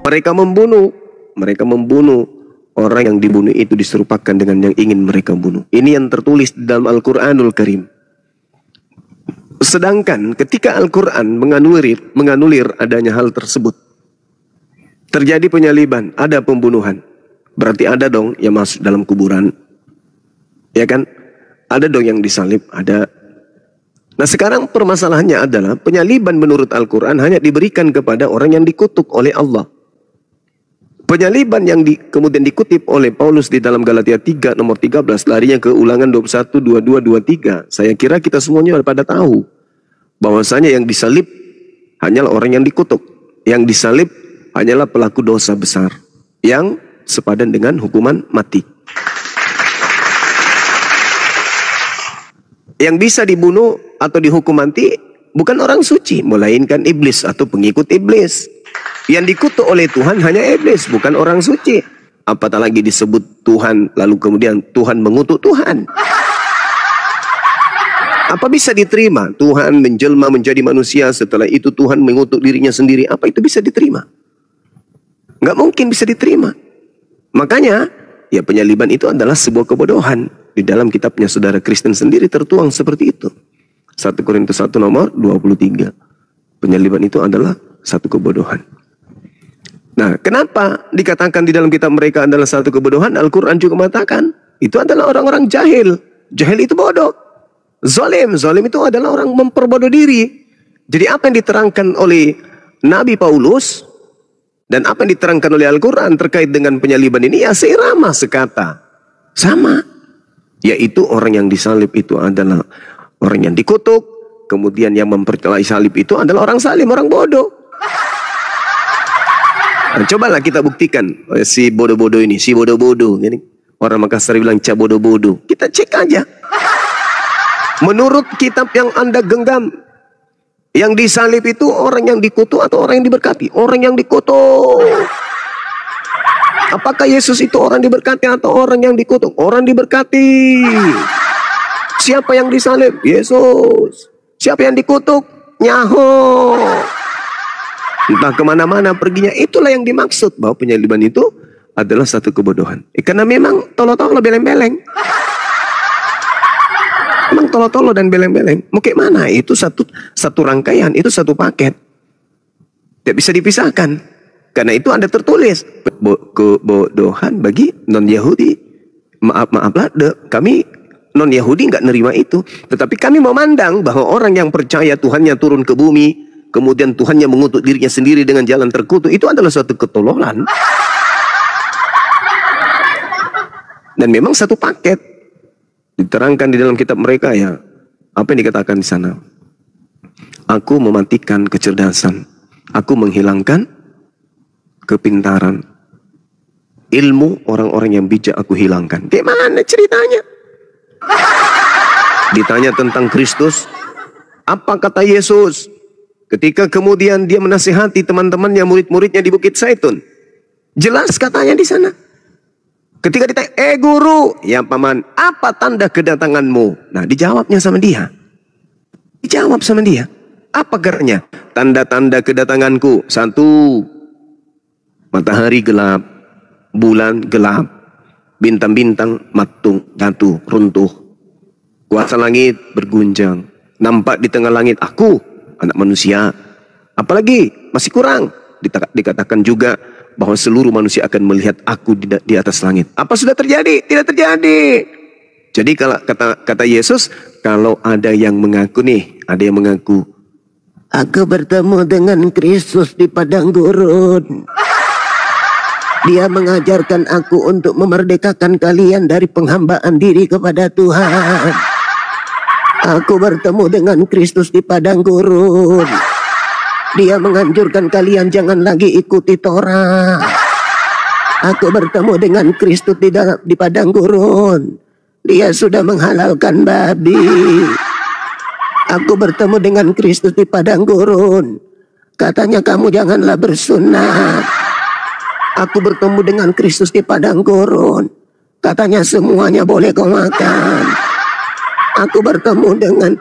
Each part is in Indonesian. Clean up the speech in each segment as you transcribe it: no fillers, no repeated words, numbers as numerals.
Mereka membunuh orang yang dibunuh itu diserupakan dengan yang ingin mereka bunuh. Ini yang tertulis di dalam Al-Quranul Karim. Sedangkan ketika Al-Quran menganulir adanya hal tersebut, terjadi penyaliban, ada pembunuhan, berarti ada dong yang masuk dalam kuburan, ya kan? Ada dong yang disalib, ada. Nah sekarang permasalahannya adalah penyaliban menurut Al-Quran hanya diberikan kepada orang yang dikutuk oleh Allah. Penyaliban yang kemudian dikutip oleh Paulus di dalam Galatia 3 nomor 13, larinya ke Ulangan 21, 22, 23. Saya kira kita semuanya pada tahu bahwasanya yang disalib hanyalah orang yang dikutuk. Yang disalib hanyalah pelaku dosa besar yang sepadan dengan hukuman mati. Yang bisa dibunuh atau dihukum mati bukan orang suci, melainkan iblis atau pengikut iblis. Yang dikutuk oleh Tuhan hanya iblis, bukan orang suci. Apatah lagi disebut Tuhan, lalu kemudian Tuhan mengutuk Tuhan. Apa bisa diterima? Tuhan menjelma menjadi manusia, setelah itu Tuhan mengutuk dirinya sendiri. Apa itu bisa diterima? Nggak mungkin bisa diterima. Makanya, ya penyaliban itu adalah sebuah kebodohan. Di dalam kitabnya saudara Kristen sendiri tertuang seperti itu. 1 Korintus 1 nomor 23. Penyaliban itu adalah satu kebodohan. Nah, kenapa dikatakan di dalam kitab mereka adalah satu kebodohan? Al-Quran juga mengatakan itu adalah orang-orang jahil. Jahil itu bodoh. Zalim itu adalah orang memperbodoh diri. Jadi apa yang diterangkan oleh Nabi Paulus dan apa yang diterangkan oleh Al-Quran terkait dengan penyaliban ini ya seirama, sekata, sama. Yaitu orang yang disalib itu adalah orang yang dikutuk, kemudian yang mempercayai salib itu adalah orang salim, orang bodoh. Nah, cobalah kita buktikan si bodoh-bodoh ini, si bodoh-bodoh. Orang Makassar bilang ca bodoh-bodoh. Kita cek aja. Menurut kitab yang Anda genggam, yang disalib itu orang yang dikutuk atau orang yang diberkati? Orang yang dikutuk. Apakah Yesus itu orang diberkati atau orang yang dikutuk? Orang diberkati. Siapa yang disalib? Yesus. Siapa yang dikutuk? Nyaho. Entah kemana-mana perginya. Itulah yang dimaksud bahwa penyaliban itu adalah satu kebodohan. Karena memang tolo-tolo beleng-beleng. Memang tolo-tolo dan beleng-beleng. Mau kayak mana? Itu satu rangkaian. Itu satu paket. Tidak bisa dipisahkan. Karena itu ada tertulis. Kebodohan bagi non-Yahudi. Maaflah. Kami non-Yahudi nggak nerima itu. Tetapi kami memandang bahwa orang yang percaya Tuhannya turun ke bumi, kemudian Tuhannya mengutuk dirinya sendiri dengan jalan terkutuk, itu adalah suatu ketololan. Dan memang satu paket. Diterangkan di dalam kitab mereka ya. Apa yang dikatakan di sana? Aku mematikan kecerdasan. Aku menghilangkan kepintaran. Ilmu orang-orang yang bijak aku hilangkan. Gimana ceritanya? Ditanya tentang Kristus. Apa kata Yesus? Ketika kemudian dia menasihati teman-temannya, murid-muridnya di Bukit Zaitun. Jelas katanya di sana. Ketika ditanya, guru, ya paman, apa tanda kedatanganmu? Nah, dijawabnya sama dia. Dijawab sama dia. Apa geraknya? Tanda-tanda kedatanganku. 1, matahari gelap, bulan gelap, bintang-bintang matung, jatuh, runtuh. Kuasa langit bergunjang. Nampak di tengah langit aku, anak manusia. Apalagi masih kurang. Dikatakan juga bahwa seluruh manusia akan melihat aku di atas langit. Apa sudah terjadi? Tidak terjadi. Jadi kalau kata Yesus, kalau ada yang mengaku nih, ada yang mengaku, aku bertemu dengan Kristus di padang gurun. Dia mengajarkan aku untuk memerdekakan kalian dari penghambaan diri kepada Tuhan. Aku bertemu dengan Kristus di padang gurun. Dia menganjurkan kalian jangan lagi ikuti Torah. Aku bertemu dengan Kristus di padang gurun. Dia sudah menghalalkan babi. Aku bertemu dengan Kristus di padang gurun. Katanya kamu janganlah bersunat. Aku bertemu dengan Kristus di padang gurun. Katanya semuanya boleh kau makan. Aku bertemu dengan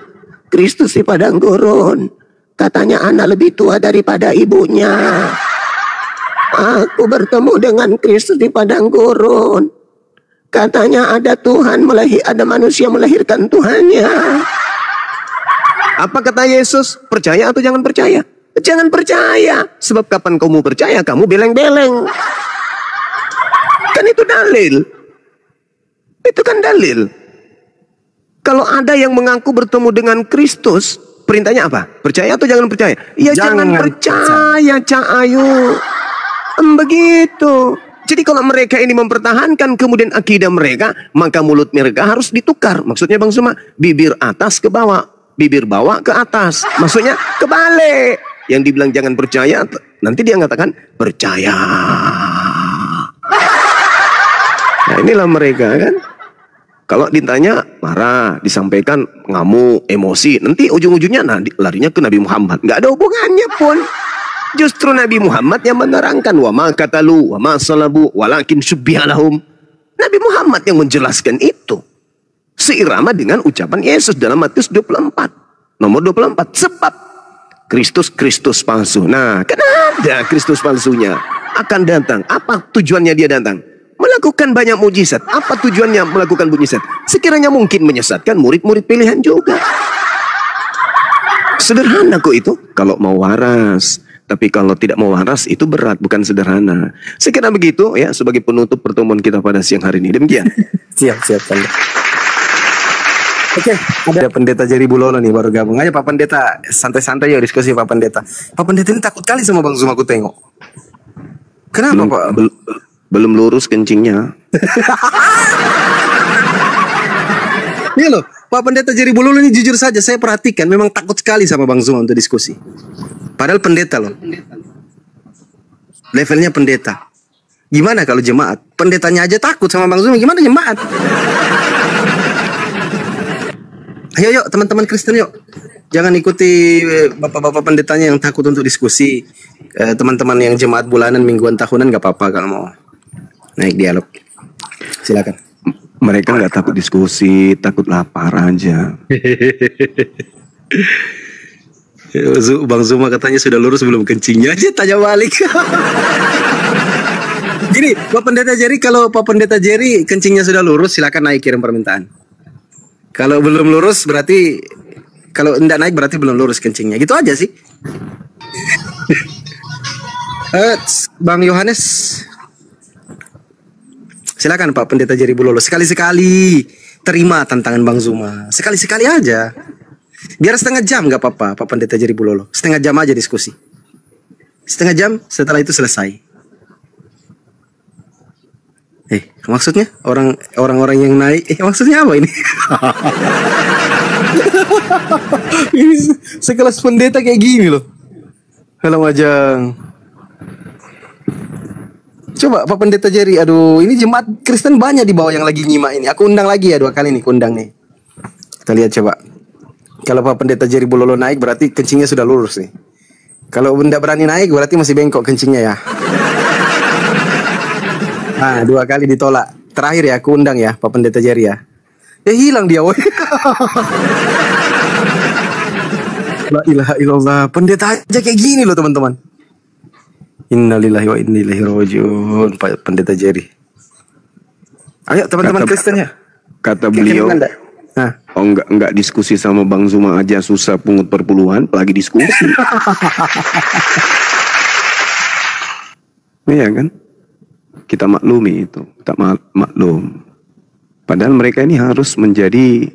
Kristus di padang gurun. Katanya anak lebih tua daripada ibunya. Aku bertemu dengan Kristus di padang gurun. Katanya ada Tuhan ada manusia melahirkan Tuhannya. Apa kata Yesus? Percaya atau jangan percaya? Jangan percaya. Sebab kapan kamu percaya, kamu beleng-beleng. Kan itu dalil. Itu kan dalil. Kalau ada yang mengaku bertemu dengan Kristus, perintahnya apa? Percaya atau jangan percaya? Ya jangan percaya, Cak Ayu. Begitu. Jadi kalau mereka ini mempertahankan kemudian akidah mereka, maka mulut mereka harus ditukar. Maksudnya Bang Suma, bibir atas ke bawah, bibir bawah ke atas. Maksudnya kebalik. Yang dibilang jangan percaya, nanti dia mengatakan percaya. Nah inilah mereka kan. Kalau ditanya marah, disampaikan ngamuk, emosi, nanti ujung-ujungnya larinya ke Nabi Muhammad. Nggak ada hubungannya pun. Justru Nabi Muhammad yang menerangkan wa ma qatalu wa ma salabu walakin syubbiha lahum. Nabi Muhammad yang menjelaskan itu. Seirama dengan ucapan Yesus dalam Matius 24. Nomor 24. Sebab Kristus palsu. Nah, kan ada Kristus palsunya. Akan datang. Apa tujuannya dia datang? Melakukan banyak mujizat. Apa tujuannya melakukan mujizat? Sekiranya mungkin menyesatkan murid-murid pilihan juga. Sederhana kok itu. Kalau mau waras. Tapi kalau tidak mau waras itu berat, bukan sederhana. Sekira begitu ya sebagai penutup pertemuan kita pada siang hari ini. Demikian. Siap. Oke, ada Pendeta Jerry Bulono nih baru gabung aja Pak Pendeta. Santai-santai ya diskusi Pak Pendeta. Pak Pendeta ini takut kali sama Bang Zuma aku tengok. Kenapa Pak? Belum lurus kencingnya. Ini loh, Pak Pendeta Jerry Bulono ini jujur saja saya perhatikan memang takut sekali sama Bang Zuma untuk diskusi. Padahal pendeta loh. Levelnya pendeta. Gimana kalau jemaat? Pendetanya aja takut sama Bang Zuma, gimana jemaat? Ayo yuk teman-teman Kristen yuk. Jangan ikuti bapak-bapak pendetanya yang takut untuk diskusi. Teman-teman yang jemaat bulanan, mingguan, tahunan gak apa-apa kalau mau naik dialog. Silakan. Mereka nggak takut diskusi, takut lapar aja. Bang Zuma katanya sudah lurus belum kencingnya aja tanya balik. Gini, Pak Pendeta Jerry, kalau Pak Pendeta Jerry kencingnya sudah lurus, silakan naik kirim permintaan. Kalau belum lurus berarti kalau enggak naik berarti belum lurus kencingnya. Gitu aja sih. Bang Yohanes, silakan Pak Pendeta Jerry Bulono. Sekali-sekali terima tantangan Bang Zuma. Sekali-sekali aja. Biar setengah jam gak apa-apa Pak Pendeta Jerry Bulono. Setengah jam aja diskusi. Setengah jam setelah itu selesai. Maksudnya orang-orang yang naik. Maksudnya apa ini? Ini sekelas pendeta kayak gini loh. Halo Majang. Coba Pak Pendeta Jerry. Aduh, ini jemaat Kristen banyak di bawah yang lagi nyimak ini. Aku undang lagi ya 2 kali nih, undang nih. Kita lihat coba. Kalau Pak Pendeta Jerry Bulono naik berarti kencingnya sudah lurus nih. Kalau tidak berani naik berarti masih bengkok kencingnya ya. Nah, 2 kali ditolak. Terakhir ya aku undang ya Pak Pendeta Jerry ya. Hilang dia woy. La ilaha illallah. Pendeta aja kayak gini loh teman-teman. Innalillahi wa inna ilaihi rajiun. Pak Pendeta Jerry. Ayo teman-teman Kristen ya. Kata beliau. Oh enggak diskusi sama Bang Zuma aja susah pungut perpuluhan, apalagi diskusi. Iya kan? Kita maklumi itu, kita maklum. Padahal mereka ini harus menjadi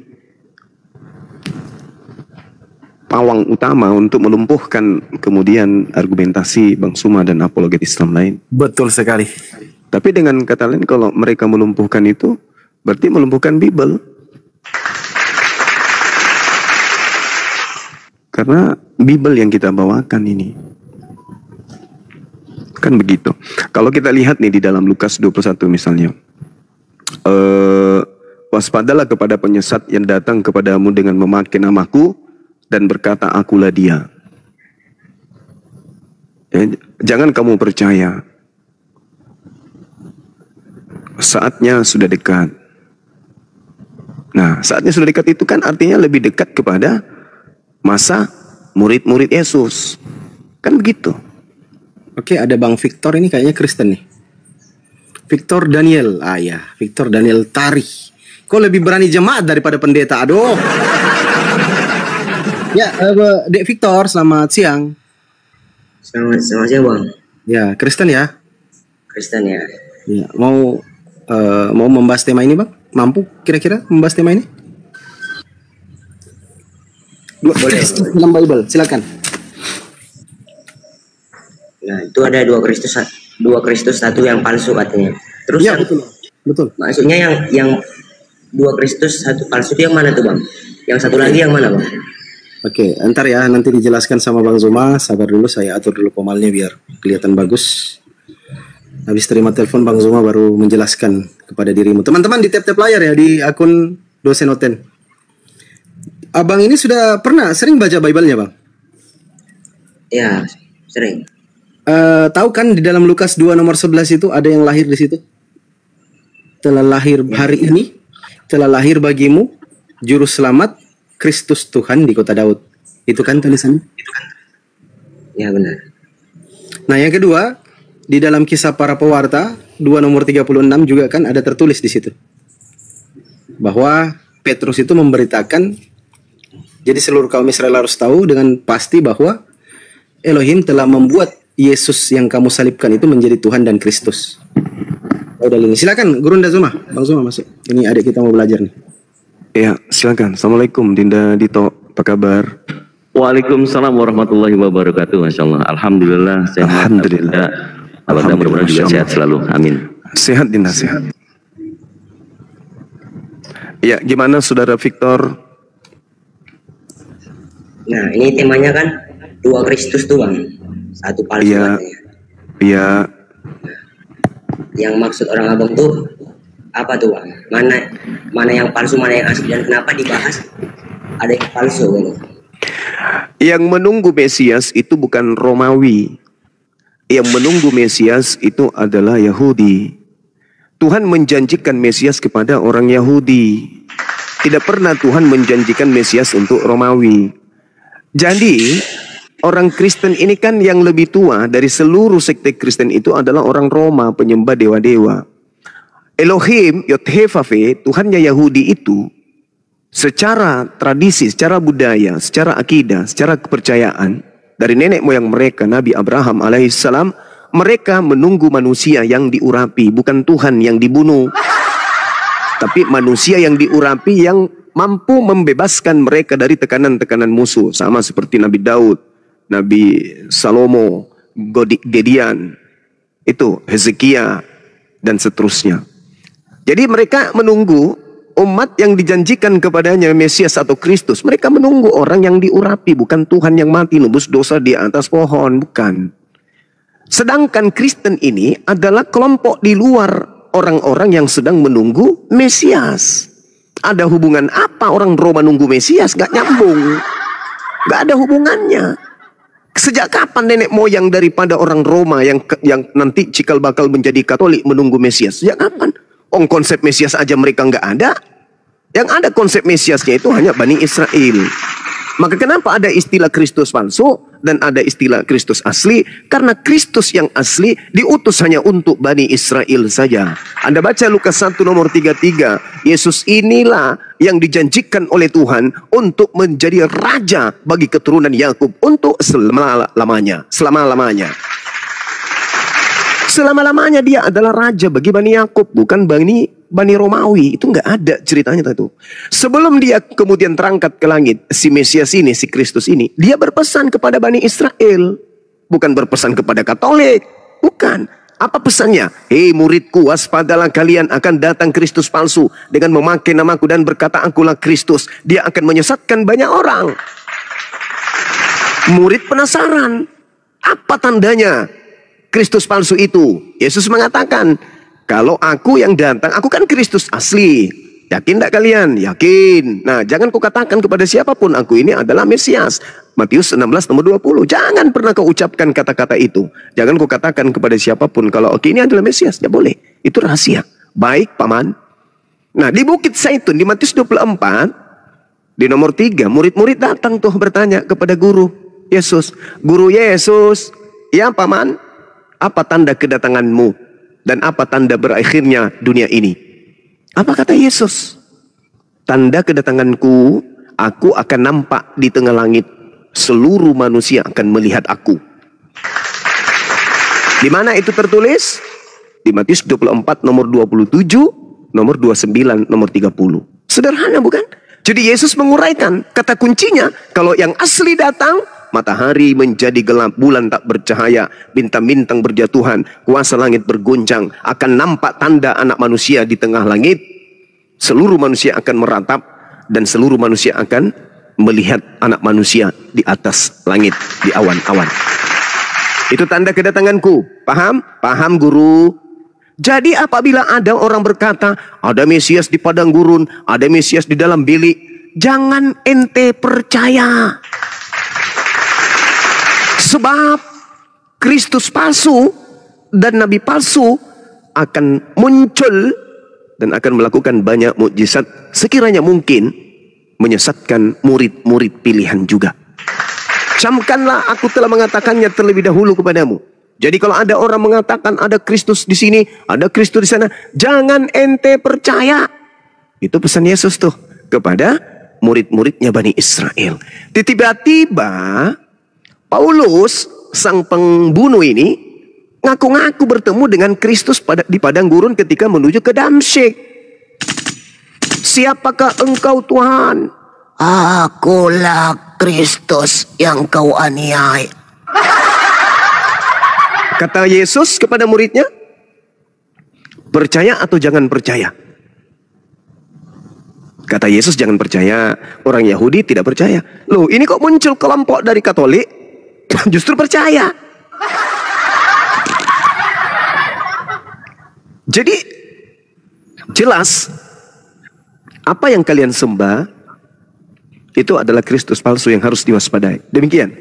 pawang utama untuk melumpuhkan kemudian argumentasi Bang Zuma dan apologet Islam lain. Betul sekali. Tapi dengan kata lain kalau mereka melumpuhkan itu berarti melumpuhkan Bible. Karena Bible yang kita bawakan ini. Kan begitu. Kalau kita lihat nih di dalam Lukas 21 misalnya. Waspadalah kepada penyesat yang datang kepadamu dengan memakai namaku dan berkata akulah dia. Ya, jangan kamu percaya. Saatnya sudah dekat. Nah, saatnya sudah dekat itu kan artinya lebih dekat kepada masa murid-murid Yesus. Kan begitu. Oke, ada Bang Victor ini kayaknya Kristen nih. Victor Daniel. Ah ya, Victor Daniel Tari. Kok lebih berani jemaat daripada pendeta? Aduh. Ya, Dek Victor, selamat siang. Selamat siang bang. Ya, Kristen ya? Kristen ya. Ya, mau membahas tema ini bang? Mampu kira-kira membahas tema ini? Boleh. Dalam Bible, silakan. Nah itu ada dua Kristus satu yang palsu katanya. Terus Ya, yang, betul. maksudnya yang dua Kristus satu palsu itu yang mana tuh bang? Yang satu lagi yang mana bang? Oke, ntar ya nanti dijelaskan sama Bang Zuma. Sabar dulu, saya atur dulu pemalnya biar kelihatan bagus. Habis terima telepon Bang Zuma baru menjelaskan kepada dirimu. Teman-teman di tap-tap layar ya di akun dosen Oten. Abang ini sudah sering baca Bible-nya bang? Ya sering. Tahu kan di dalam Lukas 2 nomor 11 itu ada yang lahir di situ. Telah lahir hari ini, telah lahir bagimu juru selamat Kristus Tuhan di kota Daud. Itu kan tulisannya? Ya benar. Nah yang kedua, di dalam kisah para pewarta 2 nomor 36 juga kan ada tertulis di situ. Bahwa Petrus itu memberitakan, jadi seluruh kaum Israel harus tahu dengan pasti bahwa Elohim telah membuat Yesus yang kamu salibkan itu menjadi Tuhan dan Kristus. Udah ini. Silakan Gurunda Zuma, Bang Zuma masuk. Ini adik kita mau belajar nih. Ya, silakan. Assalamualaikum Dinda Dito, apa kabar? Waalaikumsalam warahmatullahi wabarakatuh. Masya Allah. Alhamdulillah sehat. Alhamdulillah. Abang mudah-mudahan juga sehat selalu. Amin. Sehat Dinda, sehat. Ya, gimana Saudara Victor? Nah ini temanya kan dua Kristus tuh bang. Satu palsu Iya. katanya. Ya, Yang maksud orang abang tuh apa tuh bang? Mana yang palsu, mana yang asli, dan kenapa dibahas ada yang palsu gitu? yang menunggu Mesias itu bukan Romawi. Yang menunggu Mesias itu adalah Yahudi. Tuhan menjanjikan Mesias kepada orang Yahudi. Tidak pernah Tuhan menjanjikan Mesias untuk Romawi. Jadi, orang Kristen ini kan yang lebih tua dari seluruh sekte Kristen itu adalah orang Roma, penyembah dewa-dewa. Elohim, Yod-Heh-Vaveh, Tuhannya Yahudi itu, secara tradisi, secara budaya, secara akidah, secara kepercayaan, dari nenek moyang mereka, Nabi Abraham alaihissalam, mereka menunggu manusia yang diurapi, bukan Tuhan yang dibunuh. Tapi manusia yang diurapi yang mampu membebaskan mereka dari tekanan-tekanan musuh. Sama seperti Nabi Daud, Nabi Salomo, Gideon, itu Hezekia, dan seterusnya. Jadi mereka menunggu umat yang dijanjikan kepadanya Mesias atau Kristus. Mereka menunggu orang yang diurapi, bukan Tuhan yang mati nebus dosa di atas pohon, bukan. Sedangkan Kristen ini adalah kelompok di luar orang-orang yang sedang menunggu Mesias. Ada hubungan apa orang Roma nunggu Mesias? Gak nyambung. Gak ada hubungannya. Sejak kapan nenek moyang daripada orang Roma yang nanti cikal bakal menjadi Katolik menunggu Mesias? Sejak kapan? Konsep Mesias aja mereka nggak ada. Yang ada konsep Mesiasnya itu hanya Bani Israel. Maka kenapa ada istilah Kristus palsu dan ada istilah Kristus asli? Karena Kristus yang asli diutus hanya untuk Bani Israel saja. Anda baca Lukas 1 nomor 33. Yesus inilah yang dijanjikan oleh Tuhan untuk menjadi raja bagi keturunan Yakub untuk selama-lamanya. Selama-lamanya. Selama-lamanya dia adalah raja bagi Bani Yakub, bukan Bani Romawi. Itu nggak ada ceritanya itu. Sebelum dia kemudian terangkat ke langit, si Mesias ini, si Kristus ini, dia berpesan kepada Bani Israel, bukan berpesan kepada Katolik, bukan. Apa pesannya? Hei muridku, waspadalah kalian, akan datang Kristus palsu dengan memakai namaku dan berkata akulah Kristus. Dia akan menyesatkan banyak orang. Murid penasaran, apa tandanya Kristus palsu itu? Yesus mengatakan, kalau aku yang datang, aku kan Kristus asli. Yakin tak kalian? Yakin. Nah, jangan kau katakan kepada siapapun, aku ini adalah Mesias. Matius 16 nomor 20. Jangan pernah kau ucapkan kata-kata itu. Jangan kau katakan kepada siapapun, kalau aku ini adalah Mesias. Tidak boleh. Itu rahasia. Baik, Paman. Nah, di Bukit Zaitun, di Matius 24, di nomor 3, murid-murid datang tuh bertanya kepada guru. Yesus. Guru Yesus, ya paman, apa tanda kedatanganmu? Dan apa tanda berakhirnya dunia ini? Apa kata Yesus? Tanda kedatanganku, aku akan nampak di tengah langit. Seluruh manusia akan melihat aku. Di mana itu tertulis? Di Matius 24 nomor 27, nomor 29, nomor 30. Sederhana bukan? Jadi Yesus menguraikan kata kuncinya, kalau yang asli datang, matahari menjadi gelap, bulan tak bercahaya, bintang-bintang berjatuhan, kuasa langit bergoncang, akan nampak tanda anak manusia di tengah langit. Seluruh manusia akan meratap dan seluruh manusia akan melihat anak manusia di atas langit, di awan-awan. Itu tanda kedatanganku. Paham? Paham guru? Jadi apabila ada orang berkata, ada Mesias di padang gurun, ada Mesias di dalam bilik, jangan ente percaya. Sebab Kristus palsu dan nabi palsu akan muncul dan akan melakukan banyak mukjizat sekiranya mungkin menyesatkan murid-murid pilihan juga. Camkanlah aku telah mengatakannya terlebih dahulu kepadamu. Jadi kalau ada orang mengatakan ada Kristus di sini, ada Kristus di sana, jangan ente percaya. Itu pesan Yesus tuh kepada murid-muridnya Bani Israel. Tiba-tiba Paulus, sang pembunuh ini, ngaku-ngaku bertemu dengan Kristus di padang gurun ketika menuju ke Damsyik. Siapakah engkau Tuhan? Akulah Kristus yang kau aniaya. Kata Yesus kepada muridnya, percaya atau jangan percaya? Kata Yesus jangan percaya. Orang Yahudi tidak percaya. Loh, ini kok muncul kelompok dari Katolik justru percaya. Jadi jelas apa yang kalian sembah itu adalah Kristus palsu yang harus diwaspadai. Demikian.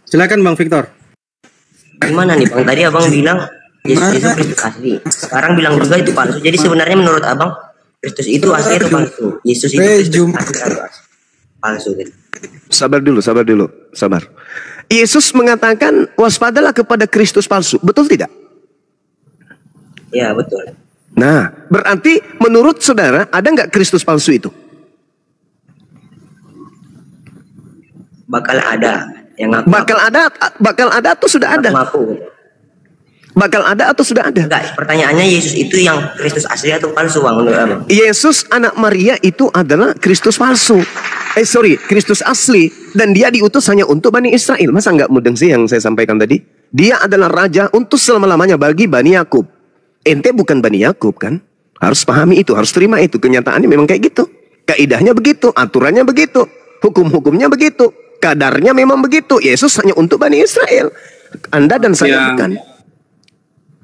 Silakan Bang Victor. Gimana nih Bang? Tadi Abang bilang Yesus itu Kristus asli. Sekarang bilang juga itu palsu. Jadi sebenarnya menurut Abang Kristus itu asli atau palsu? Yesus itu Kristus asli atau palsu gitu. Sabar dulu. Sabar. Yesus mengatakan waspadalah kepada Kristus palsu. Betul tidak? Ya betul. Nah, berarti menurut saudara ada nggak Kristus palsu itu? Bakal ada yang ngaku. Bakal ada atau sudah ada? Ngaku. Bakal ada atau sudah ada? Enggak, pertanyaannya Yesus itu yang Kristus asli atau palsu Bang menurut Abang? Yesus anak Maria itu adalah Kristus palsu. Kristus asli. Dan dia diutus hanya untuk Bani Israel. Masa nggak mudeng sih yang saya sampaikan tadi? Dia adalah raja untuk selama-lamanya bagi Bani Yakub. Ente bukan Bani Yakub kan? Harus pahami itu, harus terima itu. Kenyataannya memang kayak gitu. Kaidahnya begitu, aturannya begitu, hukum-hukumnya begitu, kadarnya memang begitu. Yesus hanya untuk Bani Israel. Anda dan saya bukan.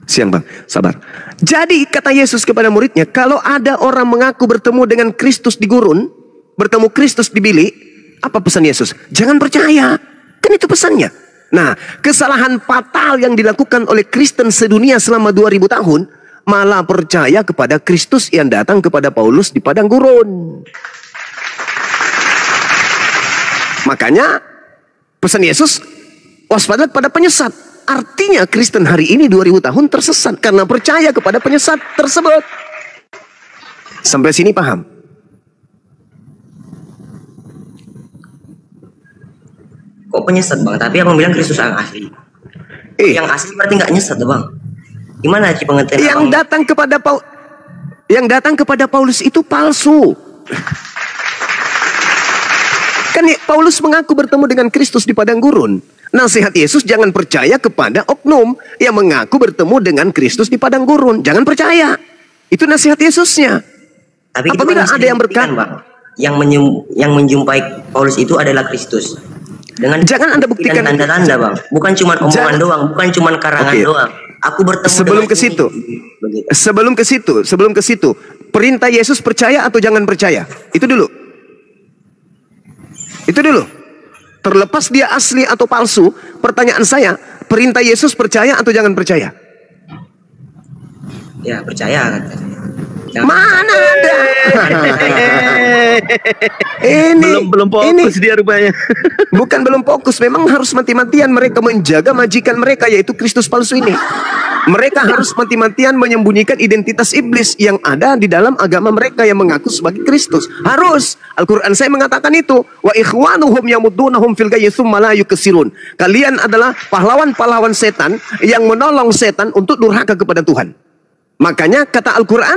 Siang Bang, sabar. Jadi kata Yesus kepada muridnya, kalau ada orang mengaku bertemu dengan Kristus di gurun, bertemu Kristus di bilik, apa pesan Yesus? Jangan percaya. Kan itu pesannya. Nah, kesalahan fatal yang dilakukan oleh Kristen sedunia selama 2000 tahun, malah percaya kepada Kristus yang datang kepada Paulus di padang gurun. Makanya pesan Yesus, waspadalah pada penyesat. Artinya Kristen hari ini 2000 tahun tersesat karena percaya kepada penyesat tersebut. Sampai sini paham? Kok penyesat Bang? Tapi Abang bilang Kristus yang asli. Yang asli berarti nggak nyesat Bang? Gimana sih pengertian yang Abang? Yang datang kepada Paulus itu palsu. Kan Paulus mengaku bertemu dengan Kristus di padang gurun. Nasihat Yesus, jangan percaya kepada oknum yang mengaku bertemu dengan Kristus di padang gurun. Jangan percaya. Itu nasihat Yesusnya. Tapi apabila itu kan ada yang berkata, Bang, yang menjumpai Paulus itu adalah Kristus. Dengan jangan Anda buktikan tanda-tanda Bang. Bukan cuma omongan doang, bukan cuma karangan doang. Aku bertemu sebelum ke situ. Sebelum ke situ, perintah Yesus percaya atau jangan percaya? Itu dulu. Terlepas dia asli atau palsu, pertanyaan saya, perintah Yesus percaya atau jangan percaya? Ya, percaya katanya. Mana ada? Ini Belum fokus dia rupanya. bukan belum fokus, memang harus mati-matian mereka menjaga majikan mereka, yaitu Kristus palsu ini. Mereka harus mati-matian menyembunyikan identitas iblis yang ada di dalam agama mereka yang mengaku sebagai Kristus. Harus. Al-Quran saya mengatakan itu. Wa ikhwanuhum yamuddunahum fil ghayyi tsumma la yukesirun. Kalian adalah pahlawan-pahlawan setan yang menolong setan untuk durhaka kepada Tuhan. Makanya kata Al-Quran,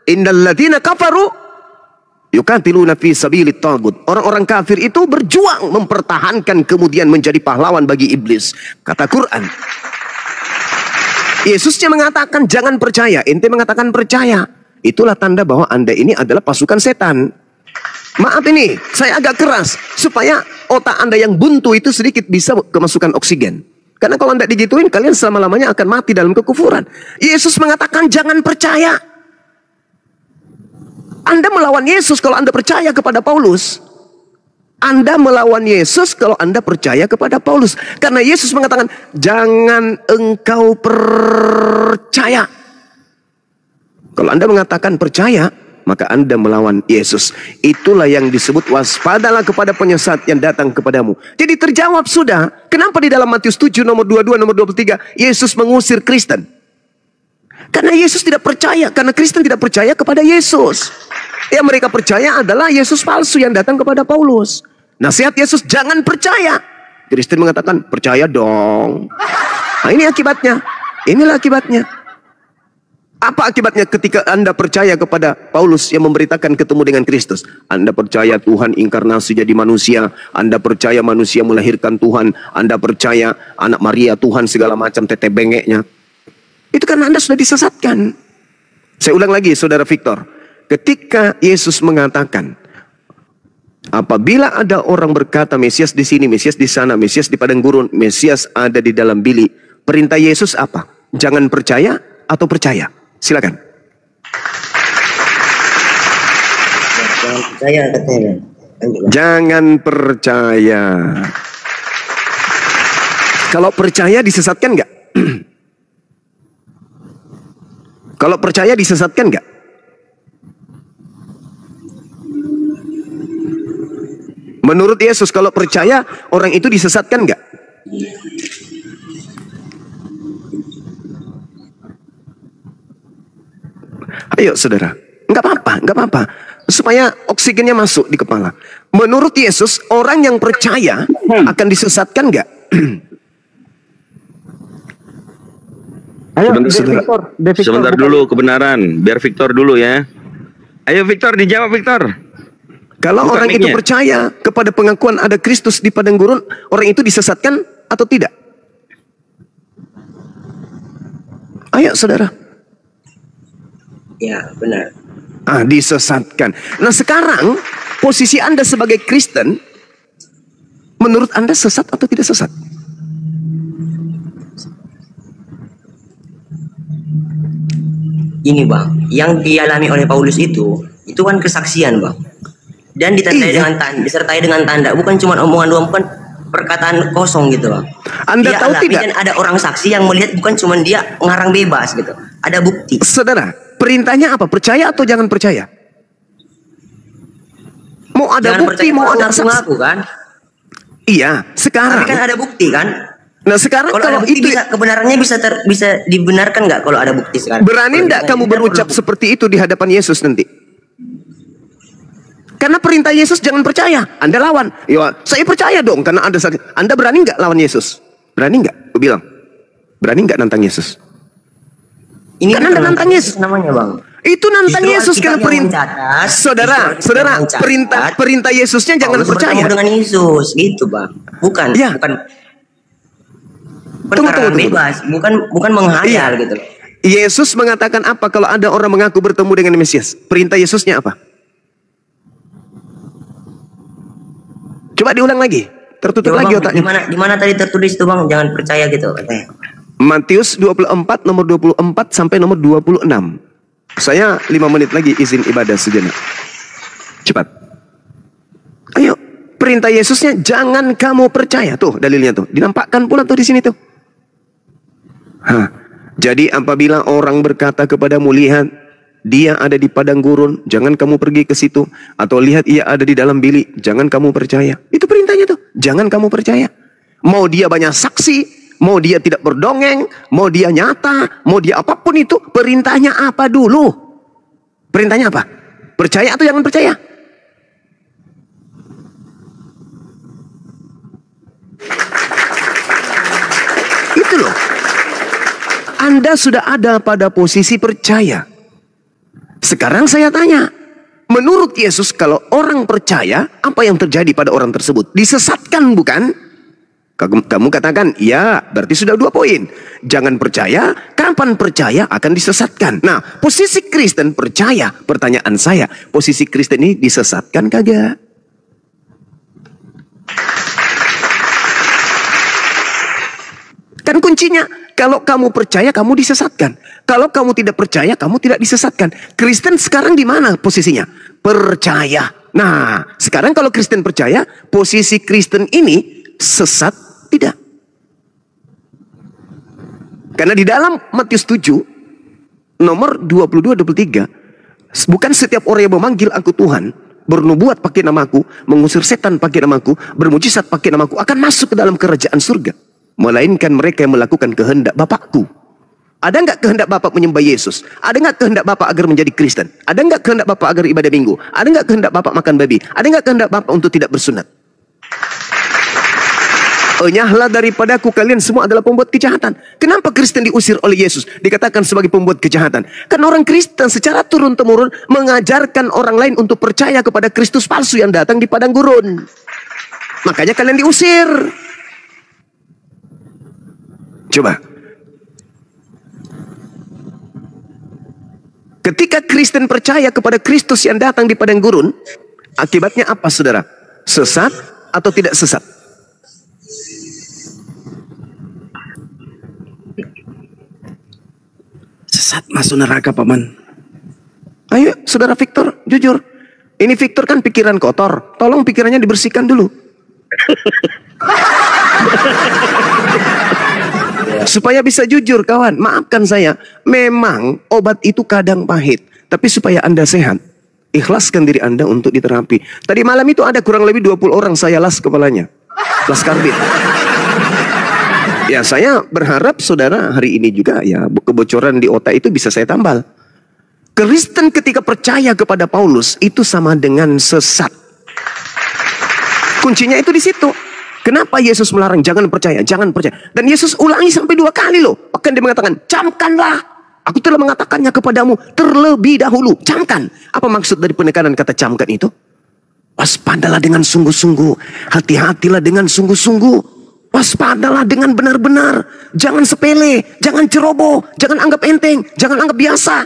innal ladzina kafaru yuqatiluna fi sabilit tagut. Orang-orang kafir itu berjuang mempertahankan kemudian menjadi pahlawan bagi iblis. Kata Quran. Yesusnya mengatakan jangan percaya, ente mengatakan percaya. Itulah tanda bahwa Anda ini adalah pasukan setan. Maaf ini, saya agak keras supaya otak Anda yang buntu itu sedikit bisa kemasukan oksigen. Karena kalau Anda digituin, kalian selama-lamanya akan mati dalam kekufuran. Yesus mengatakan jangan percaya. Anda melawan Yesus kalau Anda percaya kepada Paulus. Anda melawan Yesus kalau Anda percaya kepada Paulus. Karena Yesus mengatakan, jangan engkau percaya. Kalau Anda mengatakan percaya, maka Anda melawan Yesus. Itulah yang disebut waspadalah kepada penyesat yang datang kepadamu. Jadi terjawab sudah. Kenapa di dalam Matius 7 nomor 22 nomor 23 Yesus mengusir Kristen? Karena Yesus tidak percaya. Karena Kristen tidak percaya kepada Yesus. Yang mereka percaya adalah Yesus palsu yang datang kepada Paulus. Nasihat Yesus, jangan percaya. Kristen mengatakan, percaya dong. Nah ini akibatnya. Inilah akibatnya. Apa akibatnya ketika Anda percaya kepada Paulus yang memberitakan ketemu dengan Kristus? Anda percaya Tuhan inkarnasi jadi manusia. Anda percaya manusia melahirkan Tuhan. Anda percaya anak Maria Tuhan segala macam tete bengeknya. Itu karena Anda sudah disesatkan. Saya ulang lagi, Saudara Victor. Ketika Yesus mengatakan, apabila ada orang berkata Mesias di sini, Mesias di sana, Mesias di padang gurun, Mesias ada di dalam bilik, perintah Yesus apa? Jangan percaya atau percaya? Silakan. Jangan percaya katanya. Jangan percaya. Kalau percaya disesatkan nggak? Kalau percaya disesatkan nggak? Menurut Yesus kalau percaya orang itu disesatkan nggak? Ayo saudara, nggak apa-apa, nggak apa-apa. Supaya oksigennya masuk di kepala. Menurut Yesus orang yang percaya akan disesatkan nggak? Ayo, Sebentar, Victor, sebentar dulu kebenaran, biar Victor dulu ya. Ayo Victor, dijawab Victor. Kalau Bukan orang itu mic-nya. percaya kepada pengakuan ada Kristus di padang gurun, orang itu disesatkan atau tidak? Ayo saudara. Ya, benar. Disesatkan. Nah sekarang posisi Anda sebagai Kristen, menurut Anda sesat atau tidak sesat? Ini bang, yang dialami oleh Paulus itu kan kesaksian bang, dan disertai dengan tanda, bukan cuma omongan doang, bukan perkataan kosong gitu bang. Anda dia tahu alami tidak? Dan ada orang saksi yang melihat, bukan cuma dia ngarang bebas gitu, ada bukti. Saudara, perintahnya apa? Percaya atau jangan percaya? Mau ada Jangan bukti, percaya mau ada saksi. ngaku kan, Iya, sekarang. tapi kan ada bukti kan. Nah sekarang Kalau kalau ada bukti itu kebenarannya bisa dibenarkan nggak kalau ada bukti sekarang? berani Kalau enggak misalnya kamu dia berucap perlu- seperti itu di hadapan Yesus nanti? Karena perintah Yesus jangan percaya, Anda lawan. Ya, saya percaya dong karena Anda saksi. Anda berani nggak lawan Yesus? Berani nggak? Aku bilang, berani nggak nantang Yesus? Ini Karena bukan Anda nantang Yesus. namanya bang. Itu nantang Justru Yesus Alkitab karena yang perintah. mencatat, Saudara, justru Alkitab saudara, yang mencatat, perintah Yesusnya jangan Paulus percaya. bertemu dengan Yesus gitu bang, bukan Ya. bukan Tunggu, karangan tunggu. bebas, bukan menghayal Iya. gitu. Yesus mengatakan apa kalau ada orang mengaku bertemu dengan Mesias? Perintah Yesusnya apa? Coba diulang lagi. Tertutup Coba lagi bang, otaknya. di mana tadi tertulis tuh bang, jangan percaya gitu katanya. Matius 24 nomor 24 sampai nomor 26. Saya 5 menit lagi izin ibadah sejenak. Cepat. Ayo, perintah Yesusnya jangan kamu percaya. Tuh dalilnya tuh. Dinampakkan pula tuh di sini tuh. Jadi apabila orang berkata kepadamu, lihat dia ada di padang gurun, jangan kamu pergi ke situ. Atau lihat ia ada di dalam bilik, jangan kamu percaya. Itu perintahnya tuh, jangan kamu percaya. Mau dia banyak saksi, mau dia tidak berdongeng, mau dia nyata, mau dia apapun itu, perintahnya apa dulu? Perintahnya apa? Percaya atau jangan percaya? Itu loh. Anda sudah ada pada posisi percaya. Sekarang saya tanya, menurut Yesus kalau orang percaya, apa yang terjadi pada orang tersebut? Disesatkan bukan? Kamu katakan, ya, berarti sudah 2 poin. Jangan percaya, kapan percaya akan disesatkan. Nah, posisi Kristen percaya. Pertanyaan saya, posisi Kristen ini disesatkan kagak? Kan kuncinya, kalau kamu percaya, kamu disesatkan. Kalau kamu tidak percaya, kamu tidak disesatkan. Kristen sekarang di mana posisinya? Percaya. Nah, sekarang kalau Kristen percaya, posisi Kristen ini sesat tidak. Karena di dalam Matius 7, nomor 22-23, bukan setiap orang yang memanggil aku Tuhan, bernubuat pakai namaku, mengusir setan pakai namaku, bermujizat pakai namaku, akan masuk ke dalam kerajaan surga. Melainkan mereka yang melakukan kehendak Bapakku. Ada nggak kehendak Bapak menyembah Yesus? Ada nggak kehendak Bapak agar menjadi Kristen? Ada nggak kehendak Bapak agar ibadah minggu? Ada nggak kehendak Bapak makan babi? Ada nggak kehendak Bapak untuk tidak bersunat? Enyahlah daripadaku, kalian semua adalah pembuat kejahatan. Kenapa Kristen diusir oleh Yesus? Dikatakan sebagai pembuat kejahatan. Karena orang Kristen secara turun-temurun mengajarkan orang lain untuk percaya kepada Kristus palsu yang datang di padang gurun. Makanya kalian diusir. Coba. Ketika Kristen percaya kepada Kristus yang datang di padang gurun, akibatnya apa saudara? Sesat atau tidak sesat? Sesat, masuk neraka, Paman. Ayo, saudara Victor, jujur. Ini Victor kan pikiran kotor. Tolong pikirannya dibersihkan dulu. Supaya bisa jujur kawan, maafkan saya. Memang obat itu kadang pahit. Tapi supaya Anda sehat, ikhlaskan diri Anda untuk diterapi. Tadi malam itu ada kurang lebih 20 orang saya las kepalanya. Las karbit. Ya saya berharap saudara hari ini juga ya kebocoran di otak itu bisa saya tambal. Kristen ketika percaya kepada Paulus itu sama dengan sesat. Kuncinya itu di situ. Kenapa Yesus melarang jangan percaya, jangan percaya. Dan Yesus ulangi sampai 2 kali loh. Bahkan dia mengatakan, camkanlah. Aku telah mengatakannya kepadamu terlebih dahulu. Camkan. Apa maksud dari penekanan kata camkan itu? Waspadalah dengan sungguh-sungguh. Hati-hatilah dengan sungguh-sungguh. Waspadalah dengan benar-benar. Jangan sepele, jangan ceroboh, jangan anggap enteng, jangan anggap biasa.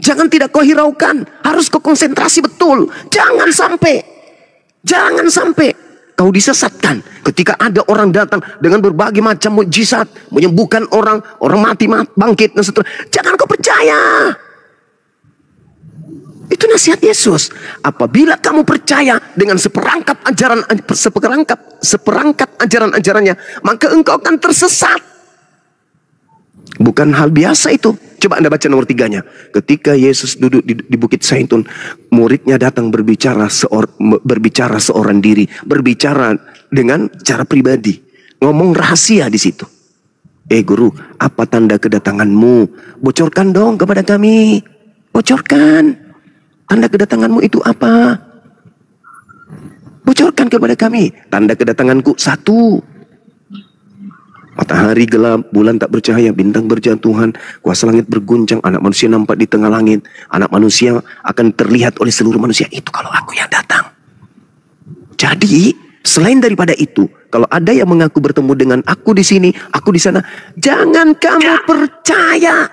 Jangan tidak kau hiraukan. Harus kau konsentrasi betul. Jangan sampai kau disesatkan ketika ada orang datang dengan berbagai macam mukjizat, menyembuhkan orang mati bangkit dan seterusnya. Jangan kau percaya. Itu nasihat Yesus. Apabila kamu percaya dengan seperangkat ajaran-ajarannya, maka engkau akan tersesat. Bukan hal biasa itu. Coba Anda baca nomor 3-nya. Ketika Yesus duduk di Bukit Zaitun, muridnya datang berbicara seorang diri, berbicara dengan cara pribadi, ngomong rahasia di situ. Guru, apa tanda kedatanganmu? Bocorkan dong kepada kami. Bocorkan. Tanda kedatanganmu itu apa? Bocorkan kepada kami. Tanda kedatanganku 1. Matahari gelap, bulan tak bercahaya, bintang berjatuhan, kuasa langit berguncang, anak manusia nampak di tengah langit, anak manusia akan terlihat oleh seluruh manusia. Itu kalau aku yang datang. Jadi, selain daripada itu, kalau ada yang mengaku bertemu dengan aku di sini, aku di sana, jangan kamu percaya.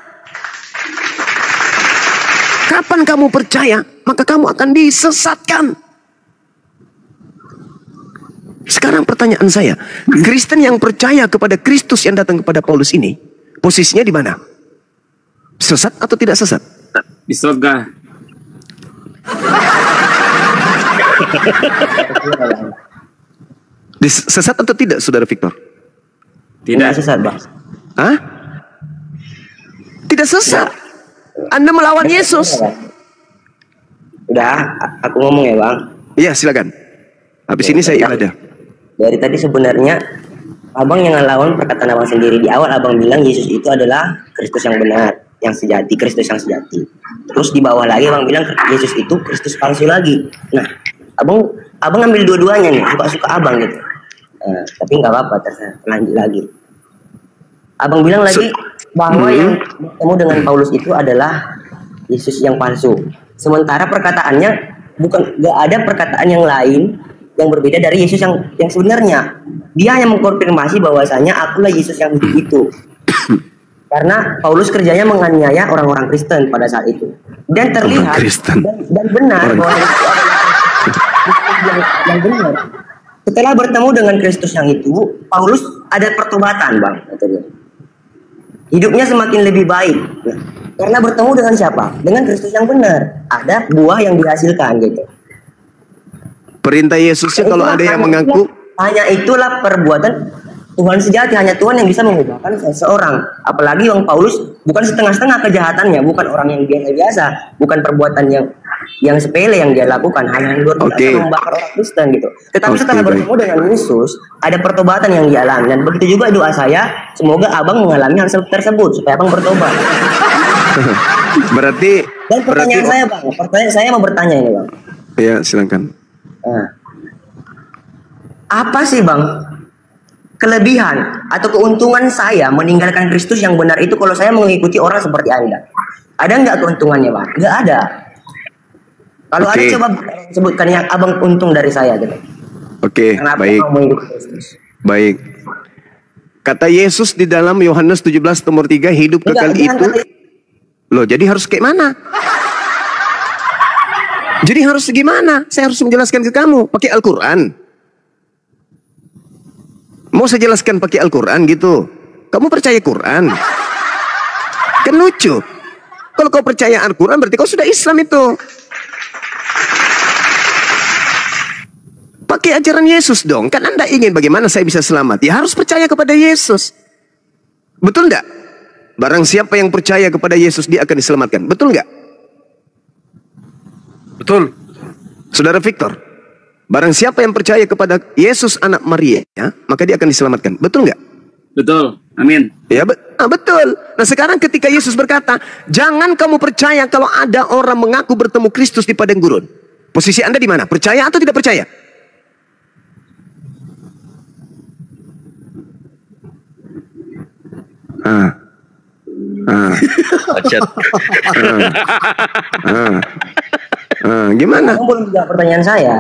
Kapan kamu percaya, maka kamu akan disesatkan. Sekarang pertanyaan saya, Kristen yang percaya kepada Kristus yang datang kepada Paulus ini, posisinya di mana? Sesat atau tidak sesat? Di surga. Sesat atau tidak, saudara Victor? Tidak sesat, Bang. Hah? Tidak sesat. Anda melawan Yesus. Udah, aku ngomong ya bang. Iya, silakan. Habis ini saya ibadah. Dari tadi sebenarnya abang yang ngelawan perkataan abang sendiri. Di awal abang bilang Yesus itu adalah Kristus yang benar, yang sejati, Kristus yang sejati. Terus di bawah lagi abang bilang Yesus itu Kristus palsu lagi. Nah, abang ambil dua-duanya nih, suka abang gitu. Tapi nggak apa-apa, terserah, lanjut lagi. Abang bilang lagi bahwa yang bertemu dengan Paulus itu adalah Yesus yang palsu. Sementara perkataannya nggak ada perkataan yang lain yang berbeda dari Yesus yang sebenarnya. Dia hanya mengkonfirmasi bahwasanya akulah Yesus yang hidup itu. Karena Paulus kerjanya menganiaya orang-orang Kristen pada saat itu. Dan terlihat dan benar bahwa itu adalah yang benar. Setelah bertemu dengan Kristus yang itu, Paulus ada pertobatan, Bang. Hidupnya semakin lebih baik. Karena bertemu dengan siapa? Dengan Kristus yang benar. Ada buah yang dihasilkan gitu. Perintah Yesusnya kalau ada yang mengaku, hanya itulah perbuatan Tuhan sejati. Hanya Tuhan yang bisa mengubahkan seseorang. Apalagi yang Paulus bukan setengah-setengah kejahatannya, bukan orang yang biasa-biasa, bukan perbuatan yang sepele yang dia lakukan, hanya yang luar biasa membakar orang Kristen gitu. Tetapi setelah bertemu dengan Yesus, ada pertobatan yang dialami. Dan begitu juga doa saya, semoga abang mengalami hal tersebut supaya abang bertobat. Berarti. Dan pertanyaan saya bang, saya mau bertanya ini bang. Iya, silakan. Apa sih bang kelebihan atau keuntungan saya meninggalkan Kristus yang benar itu kalau saya mengikuti orang seperti Anda? Ada nggak keuntungannya bang? Nggak ada. Kalau ada coba sebutkan yang abang untung dari saya gitu. Baik. Baik. Kata Yesus di dalam Yohanes 17 nomor 3, hidup kekal itu. Loh, jadi harus kayak mana? Jadi harus gimana? Saya harus menjelaskan ke kamu pakai Al-Quran. Mau saya jelaskan pakai Al-Quran gitu? Kamu percaya Quran? Kan lucu. Kalau kau percaya Al-Quran berarti kau sudah Islam itu. Pakai ajaran Yesus dong. Kan Anda ingin bagaimana saya bisa selamat? Ya harus percaya kepada Yesus. Betul enggak? Barang siapa yang percaya kepada Yesus dia akan diselamatkan. Betul enggak? Betul. Saudara Victor, barang siapa yang percaya kepada Yesus anak Maria, ya, maka dia akan diselamatkan. Betul nggak? Betul. Amin. Ya, betul. Nah sekarang ketika Yesus berkata, jangan kamu percaya kalau ada orang mengaku bertemu Kristus di padang gurun. Posisi Anda di mana? Percaya atau tidak percaya? Gimana? Kamu belum jawab pertanyaan saya.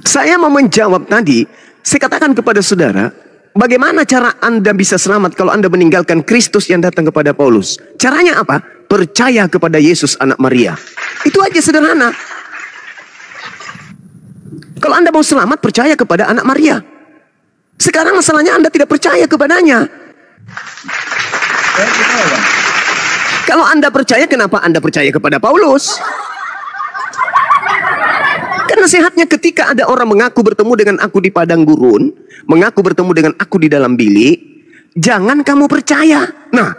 Saya mau menjawab tadi. Saya katakan kepada saudara, bagaimana cara Anda bisa selamat kalau Anda meninggalkan Kristus yang datang kepada Paulus? Caranya apa? Percaya kepada Yesus anak Maria. Itu aja sederhana. Kalau Anda mau selamat, percaya kepada anak Maria. Sekarang masalahnya Anda tidak percaya kepadanya. Kalau Anda percaya, kenapa Anda percaya kepada Paulus? Karena nasihatnya ketika ada orang mengaku bertemu dengan aku di padang gurun, mengaku bertemu dengan aku di dalam bilik, jangan kamu percaya. Nah,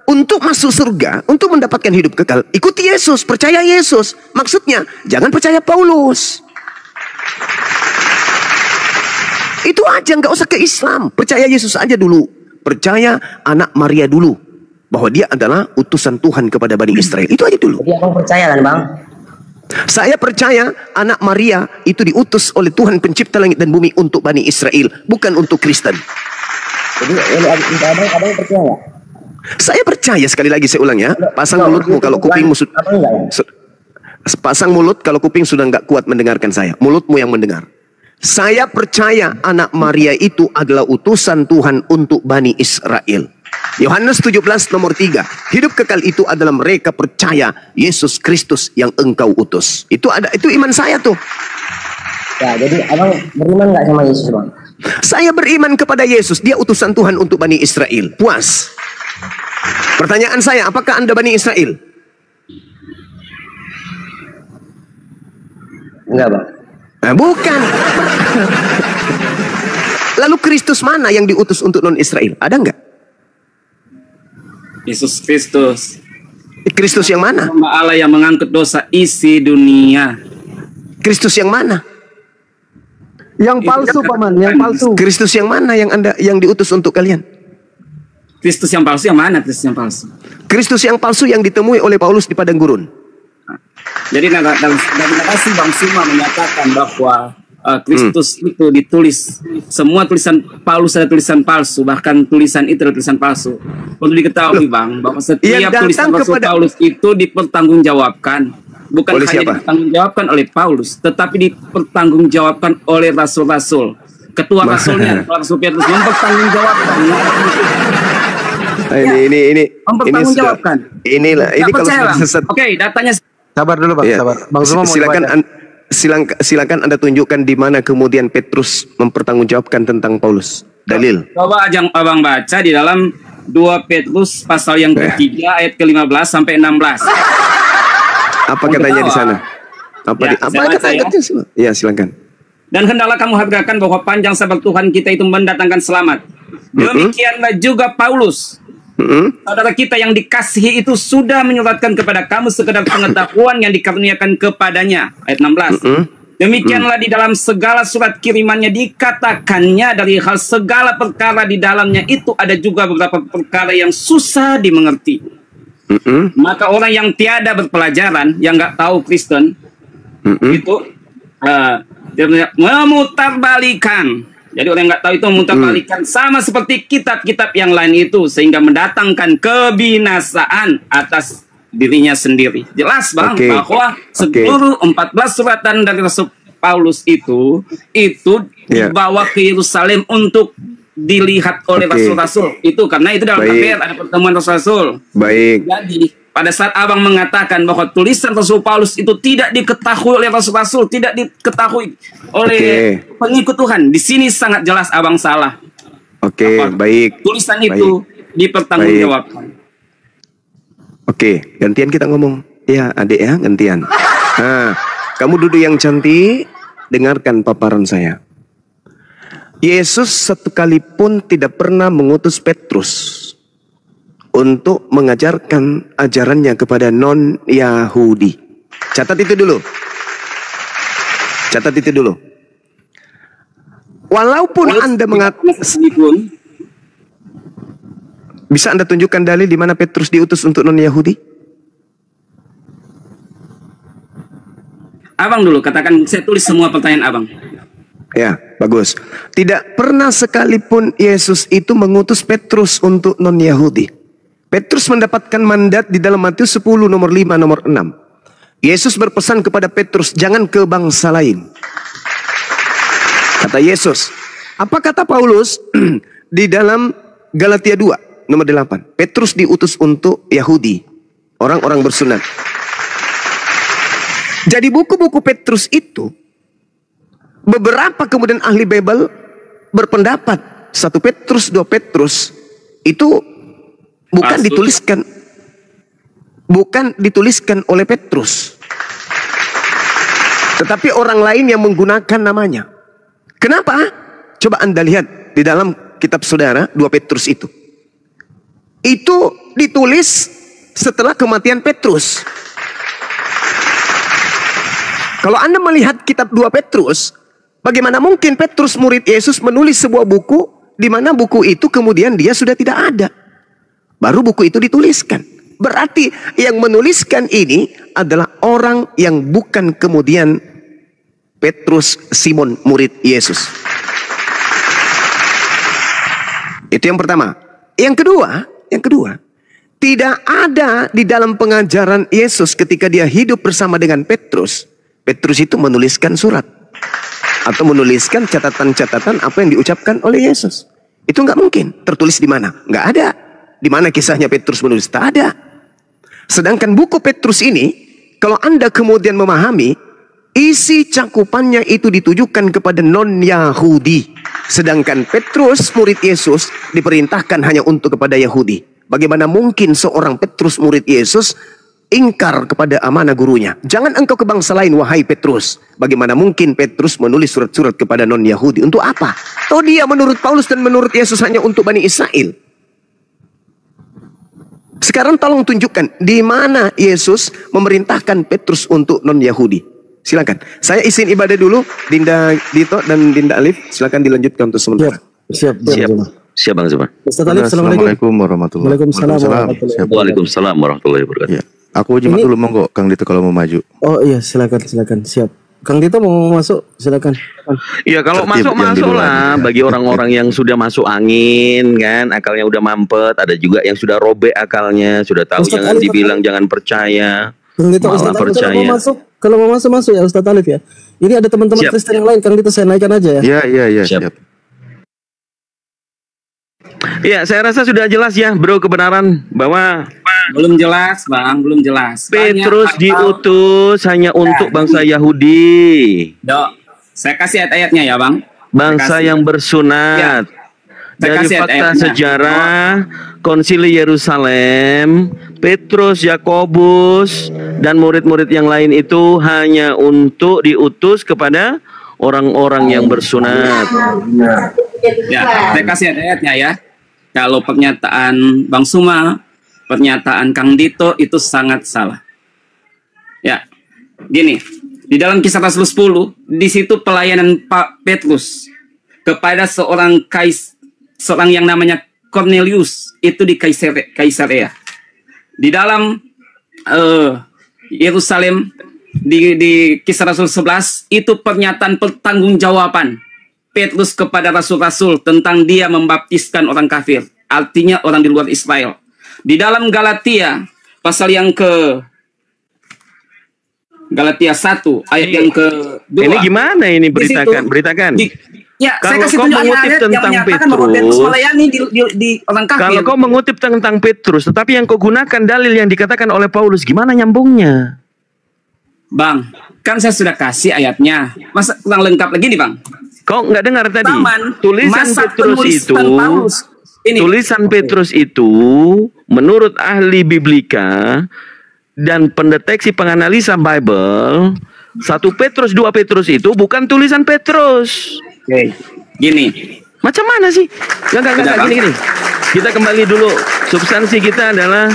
untuk masuk surga, untuk mendapatkan hidup kekal, ikuti Yesus, percaya Yesus. Maksudnya, jangan percaya Paulus. Itu aja, nggak usah ke Islam. Percaya Yesus aja dulu. Percaya anak Maria dulu, bahwa dia adalah utusan Tuhan kepada Bani Israel. Itu aja dulu. Jadi abang percaya kan bang? Saya percaya anak Maria itu diutus oleh Tuhan pencipta langit dan bumi untuk Bani Israel, bukan untuk Kristen. Jadi abang percaya nggak? Saya percaya, sekali lagi saya ulang ya. Pasang mulutmu kalau kupingmu pasang mulut kalau kuping sudah nggak kuat mendengarkan saya. Mulutmu yang mendengar. Saya percaya anak Maria itu adalah utusan Tuhan untuk Bani Israel. Yohanes 17 nomor 3. Hidup kekal itu adalah mereka percaya Yesus Kristus yang engkau utus. Itu iman saya tuh. Ya, jadi abang beriman nggak sama Yesus bang? Saya beriman kepada Yesus. Dia utusan Tuhan untuk Bani Israel. Puas. Pertanyaan saya, apakah Anda Bani Israel? Enggak bang. Nah, bukan. Lalu Kristus mana yang diutus untuk non-Israel? Ada nggak? Yesus Kristus. Kristus yang mana? Hamba Allah yang mengangkut dosa isi dunia. Kristus yang mana? Yang palsu, Paman, yang palsu. Kristus yang mana yang diutus untuk kalian? Kristus yang palsu yang mana? Kristus yang palsu. Kristus yang palsu yang ditemui oleh Paulus di padang gurun. Jadi dalam narasi Bang Suma menyatakan bahwa Kristus itu ditulis, semua tulisan Paulus ada tulisan palsu, bahkan tulisan itu ada tulisan palsu. Perlu diketahui Bang, bahwa setiap tulisan Rasul Paulus itu dipertanggungjawabkan. Bukan oleh hanya siapa? dipertanggungjawabkan oleh Paulus, tetapi dipertanggungjawabkan oleh rasul-rasul. Ketua rasulnya, Rasul Petrus mempertanggungjawabkan. Ini Mempertanggungjawabkan. Inilah ini kalau sudah sesat. Oke, datanya. Sabar dulu, Bang, sabar. Bang Zuma mau silakan Anda tunjukkan di mana kemudian Petrus mempertanggungjawabkan tentang Paulus. Dalil. Coba abang baca di dalam 2 Petrus pasal yang ketiga ayat ke-15 sampai 16. Apa katanya di sana? Apa katanya? Ya, silakan. Dan hendaklah kamu hargakan bahwa panjang sabar Tuhan kita itu mendatangkan selamat. Demikianlah juga Paulus, saudara kita yang dikasihi itu sudah menyuratkan kepada kamu sekedar pengetahuan yang dikaruniakan kepadanya. Ayat 16. Demikianlah di dalam segala surat kirimannya dikatakannya dari hal segala perkara di dalamnya itu ada juga beberapa perkara yang susah dimengerti. Maka orang yang tiada berpelajaran, yang nggak tahu Kristen, itu memutarbalikan. Jadi orang yang nggak tahu itu memutarbalikan sama seperti kitab-kitab yang lain itu, sehingga mendatangkan kebinasaan atas dirinya sendiri. Jelas Bang, bahwa seluruh 14 suratan dari Rasul Paulus itu dibawa ke Yerusalem untuk dilihat oleh rasul-rasul itu, karena itu dalam KPR ada pertemuan rasul-rasul. Baik. Jadi pada saat abang mengatakan bahwa tulisan Rasul Paulus itu tidak diketahui oleh rasul-rasul, tidak diketahui oleh pengikut Tuhan, di sini sangat jelas abang salah. Baik. Tulisan itu dipertanggungjawabkan. Gantian kita ngomong. Ya, adik ya, gantian. Nah, kamu duduk yang cantik, dengarkan paparan saya. Yesus sekalipun tidak pernah mengutus Petrus untuk mengajarkan ajarannya kepada non-Yahudi. Catat itu dulu. Walaupun Anda bisa Anda tunjukkan dalil di mana Petrus diutus untuk non-Yahudi? Abang dulu katakan, saya tulis semua pertanyaan abang. Ya, bagus. Tidak pernah sekalipun Yesus itu mengutus Petrus untuk non-Yahudi. Petrus mendapatkan mandat di dalam Matius 10 nomor 5 nomor 6. Yesus berpesan kepada Petrus, jangan ke bangsa lain. Kata Yesus. Apa kata Paulus di dalam Galatia 2 nomor 8? Petrus diutus untuk Yahudi, orang-orang bersunat. Jadi buku-buku Petrus itu, beberapa kemudian ahli Bible berpendapat 1 Petrus, 2 Petrus itu bukan dituliskan oleh Petrus, tetapi orang lain yang menggunakan namanya. Kenapa? Coba Anda lihat di dalam kitab saudara 2 Petrus itu ditulis setelah kematian Petrus. Kalau Anda melihat kitab 2 Petrus, bagaimana mungkin Petrus murid Yesus menulis sebuah buku di mana buku itu kemudian dia sudah tidak ada. Baru buku itu dituliskan. Berarti yang menuliskan ini adalah orang yang bukan kemudian Petrus Simon murid Yesus. Itu yang pertama. Yang kedua, tidak ada di dalam pengajaran Yesus ketika dia hidup bersama dengan Petrus itu menuliskan surat atau menuliskan catatan-catatan apa yang diucapkan oleh Yesus. Itu nggak mungkin. Tertulis di mana? Nggak ada. Di mana kisahnya Petrus menulis? Tak ada. Sedangkan buku Petrus ini, kalau Anda kemudian memahami, isi cakupannya itu ditujukan kepada non-Yahudi. Sedangkan Petrus, murid Yesus, diperintahkan hanya untuk kepada Yahudi. Bagaimana mungkin seorang Petrus, murid Yesus, ingkar kepada amanah gurunya? Jangan engkau ke bangsa lain, wahai Petrus. Bagaimana mungkin Petrus menulis surat-surat kepada non-Yahudi? Untuk apa? Toh dia menurut Paulus dan menurut Yesus hanya untuk Bani Israel. Sekarang tolong tunjukkan di mana Yesus memerintahkan Petrus untuk non-Yahudi. Silakan. Saya izin ibadah dulu, Dinda Dito dan Dinda Alif. Silakan dilanjutkan untuk sementara. Siap. Siap Bang Zuma. Ustaz Alif, assalamualaikum. Warahmatullahi wabarakatuh. Waalaikumsalam warahmatullahi wabarakatuh. Ya. Aku jimat dulu monggo Kang Dito kalau mau maju. Oh iya, silakan. Siap. Kang Dito mau masuk, silakan. Iya kalau Tertib yang masuk duluan, lah ya. bagi orang-orang yang sudah masuk angin kan, akalnya udah mampet, ada juga yang sudah robek akalnya, sudah tahu Ustaz jangan Alif, dibilang jangan percaya, Kang Dito, malah Ustaz Alif, percaya. kalau mau masuk ya Ustaz Alif ya. Ini ada teman-teman Siap. Kristen yang lain, Kang Dito saya naikkan aja ya. Iya, Siap. siap. Iya, saya rasa sudah jelas ya, bro, kebenaran bahwa Belum jelas, Bang, belum jelas. Banyak Petrus hal-hal- diutus hanya untuk bangsa Yahudi, Dok, saya kasih ayat-ayatnya ya, Bang. bangsa Saya kasih. yang bersunat. Saya Dari kasih fakta ayat-ayatnya. sejarah Konsili Yerusalem, Petrus, Yakobus, dan murid-murid yang lain itu hanya untuk diutus kepada orang-orang yang bersunat. Ya, saya kasih ayat-ayatnya ya. Kalau pernyataan Bang Suma, pernyataan Kang Dito itu sangat salah. Ya, gini, di dalam Kisah Rasul 10, di situ pelayanan Pak Petrus kepada seorang yang namanya Cornelius itu di Kaisarea. Di dalam Yerusalem di Kisah Rasul 11 itu pernyataan pertanggungjawaban Petrus kepada rasul-rasul tentang dia membaptiskan orang kafir, artinya orang di luar Israel. Di dalam Galatia pasal yang Galatia 1 ayat yang ke-2. Ini gimana ini Di situ, beritakan. Ya, Kalau saya kasih kau tunjuk mengutip ayat-ayat yang tentang menyatakan bahwa Petrus, Petrus melayani di orang kafir. Kalau kau mengutip tentang Petrus, tetapi yang kau gunakan dalil yang dikatakan oleh Paulus, gimana nyambungnya? Bang, kan saya sudah kasih ayatnya. Masa kurang lengkap lagi nih, Bang? Kau nggak dengar tadi? Taman, Tulisan masa Petrus itu, penulisan Paulus. Ini. tulisan Petrus itu, menurut ahli biblika dan pendeteksi penganalisa Bible, 1 Petrus, 2 Petrus itu bukan tulisan Petrus. Oke. Gini, Macam mana sih? Enggak, Kenapa? gini. Kita kembali dulu. Substansi kita adalah